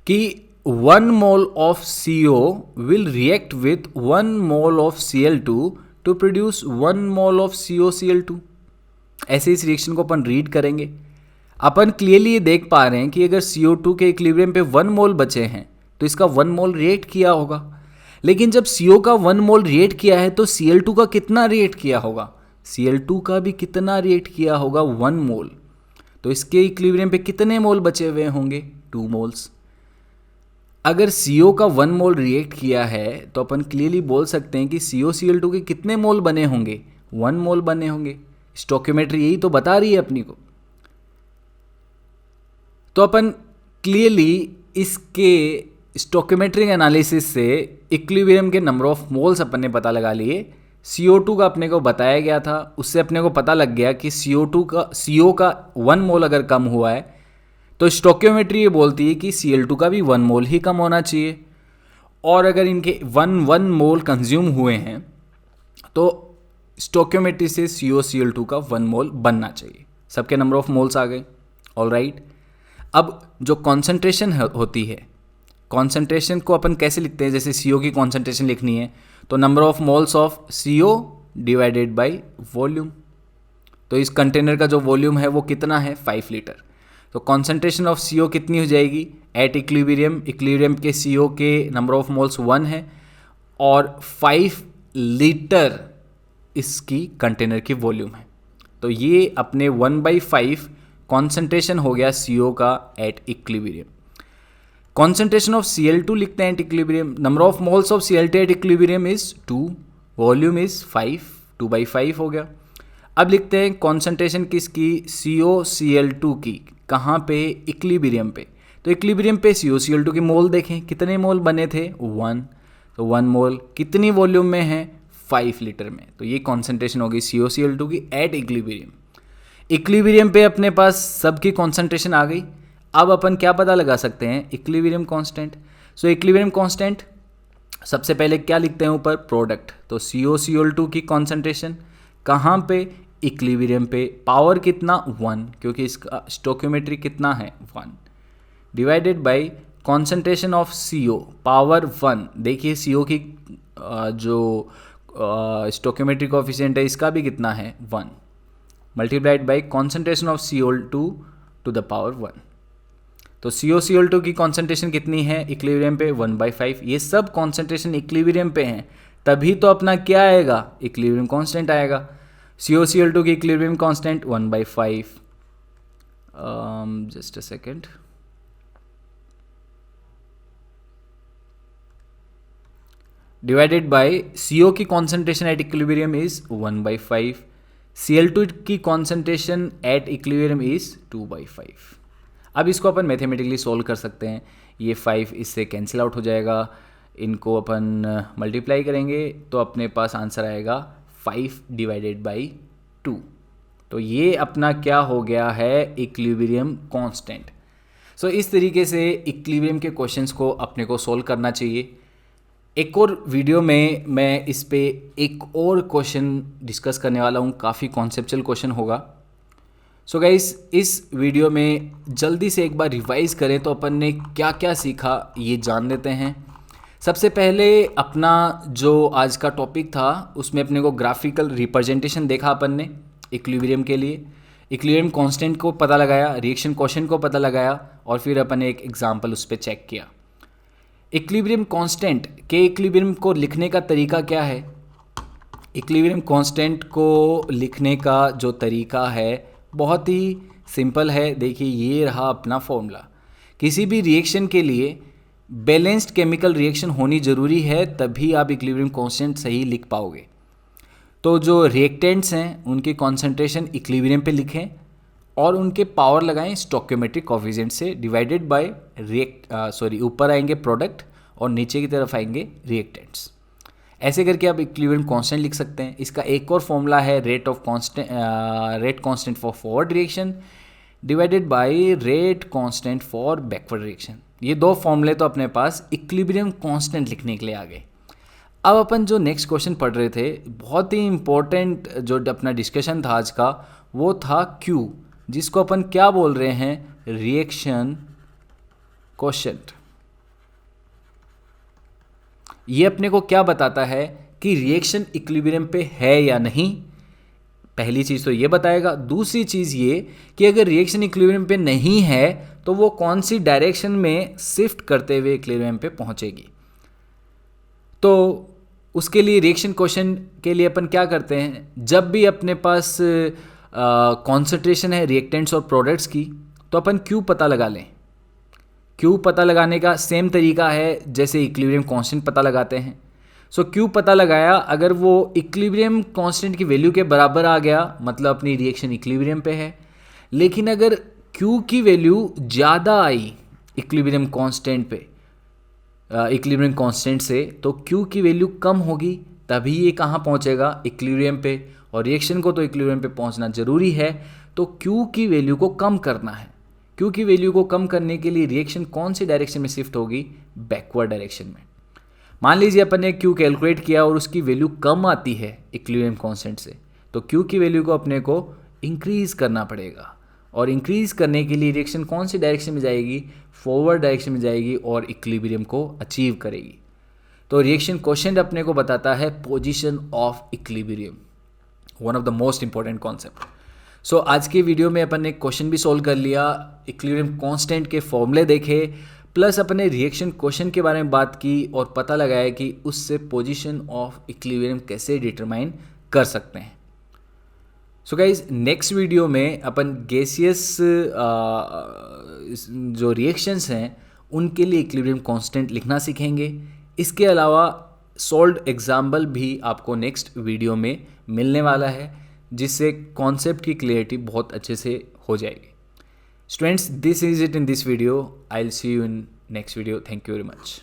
कि 1 mole of CO will react with 1 mole of Cl2 to produce 1 mole of COCl2। ऐसे इस रिएक्शन को अपन रीड करेंगे। अपन क्लियरली ये देख पा रहे हैं कि अगर CO2 के इक्विलिब्रियम पे 1 मोल बचे हैं तो इसका 1 मोल रिएक्ट किया होगा, लेकिन जब CO का 1 मोल रिएक्ट किया है तो Cl2 का कितना रिएक्ट किया होगा, Cl2 का भी कितना रिएक्ट किया होगा, 1 मोल। तो इसके इक्विलिब्रियम पे कितने मोल बचे हुए होंगे, 2 मोल्स। अगर CO का 1 मोल रिएक्ट किया है तो अपन क्लियरली बोल सकते हैं कि COCl2 के कितने मोल बने होंगे, 1 मोल बने होंगे। स्टोकियोमेट्री यही तो बता रही है अपनी को। तो अपन क्लियरली इसके स्टोकियोमेट्रिक एनालिसिस से इक्विलिब्रियम के नंबर ऑफ मोल्स अपन ने पता लगा लिए। CO2 का अपने को बताया गया था, उससे अपने को पता लग गया कि CO का 1 मोल अगर कम हुआ है तो स्टोकियोमेट्री ये बोलती है कि Cl2 का भी 1 मोल ही कम होना चाहिए, और अगर इनके 1 मोल कंज्यूम हुए हैं तो स्टोकियोमेट्री से COCl2 का 1 मोल बनना चाहिए। सबके नंबर ऑफ मोल्स आ गए, ऑलराइट। अब जो कॉन्सेंट्रेशन होती है, कॉन्सेंट्रेशन को अपन कैसे लिखते हैं, जैसे CO की कॉन्सेंट्रेशन लिखनी है तो number of moles of CO divided by volume. तो इस कंटेनर का जो वॉल्यूम है वो कितना है, 5 लीटर। तो कॉन्सेंट्रेशन ऑफ CO कितनी हो जाएगी एट इक्विलिब्रियम, इक्विलिब्रियम के CO के नंबर ऑफ मोल्स 1 है और 5 लीटर इसकी कंटेनर की वॉल्यूम है। तो ये अपने 1/5 कॉन्सेंट्रेशन हो गया CO का at equilibrium. Concentration of Cl2 लिखते हैं at equilibrium. Number of moles of Cl2 at equilibrium is 2, volume is 5, 2/5 हो गया। अब लिखते हैं कॉन्सेंट्रेशन किसकी, COCl2 की, कहाँ पे, इक्विलिब्रियम पे। तो इक्विलिब्रियम पे COCl2 के मोल देखें, कितने मोल बने थे, 1, तो 1 मोल कितनी वॉल्यूम में है, 5 लीटर में। तो ये कॉन्सेंट्रेशन होगी COCl2 की एट इक्विलिब्रियम। इक्विलिब्रियम पे अपने पास सबकी कॉन्सेंट्रेशन आ गई। अब अपन क्या पता लगा सकते हैं, इक्विलिब्रियम कांस्टेंट। सो इक्विलिब्रियम कांस्टेंट सबसे पहले क्या लिखते हैं ऊपर, प्रोडक्ट। तो COCl2 की कॉन्सेंट्रेशन कहाँ पे, इक्विलिब्रियम पे, पावर कितना, 1, क्योंकि इसका स्टोकियोमेट्री कितना है, 1, divided by concentration of CO, power 1। देखिए CO की जो स्टोकियोमेट्री कोएफिशिएंट है इसका भी कितना है, 1, multiplied by concentration of Cl2 to the power 1। तो COCl2 की कॉन्सेंट्रेशन कितनी है इक्विलिब्रियम पे, 1/5। ये सब कॉन्सेंट्रेशन इक्विलिब्रियम पे हैं, तभी तो अपना क्या आएगा, इक्विलिब्रियम कांस्टेंट आएगा। COCl2 की equilibrium constant 1/5, just a second, divided by CO की concentration at equilibrium is 1/5, Cl2 की कॉन्सेंट्रेशन एट इक्विलिब्रियम इज 2/5। अब इसको अपन मैथमेटिकली सोल्व कर सकते हैं। ये 5 इससे कैंसिल आउट हो जाएगा, इनको अपन मल्टीप्लाई करेंगे तो अपने पास आंसर आएगा 5 डिवाइडेड बाई 2। तो ये अपना क्या हो गया है, इक्विलिब्रियम कांस्टेंट। सो इस तरीके से इक्विलिब्रियम के क्वेश्चंस को अपने को सोल्व करना चाहिए। एक और वीडियो में मैं इस पे एक और क्वेश्चन डिस्कस करने वाला हूँ, काफ़ी कॉन्सेप्चुअल क्वेश्चन होगा। सो गाइस, इस वीडियो में जल्दी से एक बार रिवाइज करें तो अपन ने क्या क्या सीखा ये जान लेते हैं। सबसे पहले अपना जो आज का टॉपिक था उसमें अपने को ग्राफिकल रिप्रेजेंटेशन देखा अपन ने इक्विलिब्रियम के लिए, इक्विलिब्रियम कांस्टेंट को पता लगाया, रिएक्शन कोएफिशिएंट को पता लगाया और फिर अपन ने एक एग्जांपल उस पर चेक किया। इक्विलिब्रियम कांस्टेंट के इक्विलिब्रियम को लिखने का तरीका क्या है, इक्विलिब्रियम कांस्टेंट को लिखने का जो तरीका है बहुत ही सिंपल है। देखिए ये रहा अपना फॉर्मूला। किसी भी रिएक्शन के लिए बैलेंस्ड केमिकल रिएक्शन होनी ज़रूरी है, तभी आप इक्विलिब्रियम कांस्टेंट सही लिख पाओगे। तो जो रिएक्टेंट्स हैं उनकी कॉन्सेंट्रेशन इक्विलिब्रियम पे लिखें और उनके पावर लगाएं स्टोकियोमेट्रिक कोएफिशिएंट से, डिवाइडेड बाय ऊपर आएंगे प्रोडक्ट और नीचे की तरफ आएंगे रिएक्टेंट्स। ऐसे करके आप इक्विलिब्रियम कांस्टेंट लिख सकते हैं। इसका एक और फॉर्मूला है rate constant for forward reaction divided by rate constant for backward reaction. ये दो फॉर्मूले तो अपने पास इक्विलिब्रियम कांस्टेंट लिखने के लिए आ गए। अब अपन जो नेक्स्ट क्वेश्चन पढ़ रहे थे, बहुत ही इंपॉर्टेंट जो अपना डिस्कशन था आज का, वो था Q, जिसको अपन क्या बोल रहे हैं, रिएक्शन कोएफिशिएंट। ये अपने को क्या बताता है कि रिएक्शन इक्विलिब्रियम पे है या नहीं, पहली चीज़ तो ये बताएगा। दूसरी चीज़ ये कि अगर रिएक्शन इक्विलिब्रियम पे नहीं है तो वो कौन सी डायरेक्शन में शिफ्ट करते हुए इक्विलिब्रियम पे पहुंचेगी। तो उसके लिए रिएक्शन कोएफिशिएंट के लिए अपन क्या करते हैं, जब भी अपने पास कॉन्सेंट्रेशन है रिएक्टेंट्स और प्रोडक्ट्स की, तो अपन Q पता लगा लें। Q पता लगाने का सेम तरीका है जैसे इक्विलिब्रियम कांस्टेंट पता लगाते हैं। सो Q पता लगाया, अगर वो इक्विलिब्रियम कांस्टेंट की वैल्यू के बराबर आ गया मतलब अपनी रिएक्शन इक्विलिब्रियम पे है। लेकिन अगर Q की वैल्यू ज़्यादा आई इक्विलिब्रियम कांस्टेंट पे, इक्विलिब्रियम कांस्टेंट से, तो Q की वैल्यू कम होगी, तभी ये कहाँ पहुँचेगा, इक्विलिब्रियम पे। और रिएक्शन को तो इक्विलिब्रियम पे पहुँचना ज़रूरी है, तो Q की वैल्यू को कम करना है। Q की वैल्यू को कम करने के लिए रिएक्शन कौन सी डायरेक्शन में शिफ्ट होगी, बैकवर्ड डायरेक्शन में। मान लीजिए अपन ने Q कैलकुलेट किया और उसकी वैल्यू कम आती है इक्विलिब्रियम कांस्टेंट से, तो Q की वैल्यू को अपने को इंक्रीज़ करना पड़ेगा। और इंक्रीज़ करने के लिए रिएक्शन कौन सी डायरेक्शन में जाएगी, फॉरवर्ड डायरेक्शन में जाएगी और इक्विलिब्रियम को अचीव करेगी। तो रिएक्शन कोएफिशिएंट अपने को बताता है position of equilibrium, one of the most important concept. So आज के वीडियो में अपन ने क्वेश्चन भी सोल्व कर लिया, इक्विलिब्रियम कांस्टेंट के फॉर्मूले देखे, प्लस अपन ने रिएक्शन क्वेश्चन के बारे में बात की और पता लगाया कि उससे पोजीशन ऑफ इक्विलिब्रियम कैसे डिटरमाइन कर सकते हैं। सो गाइज नेक्स्ट वीडियो में अपन गैसियस जो रिएक्शंस हैं उनके लिए इक्विलिब्रियम कांस्टेंट लिखना सीखेंगे। इसके अलावा सॉल्व्ड एग्जाम्पल भी आपको नेक्स्ट वीडियो में मिलने वाला है, जिससे कॉन्सेप्ट की क्लियरिटी बहुत अच्छे से हो जाएगी। Students, this is it in this video. I will see you in next video. Thank you very much.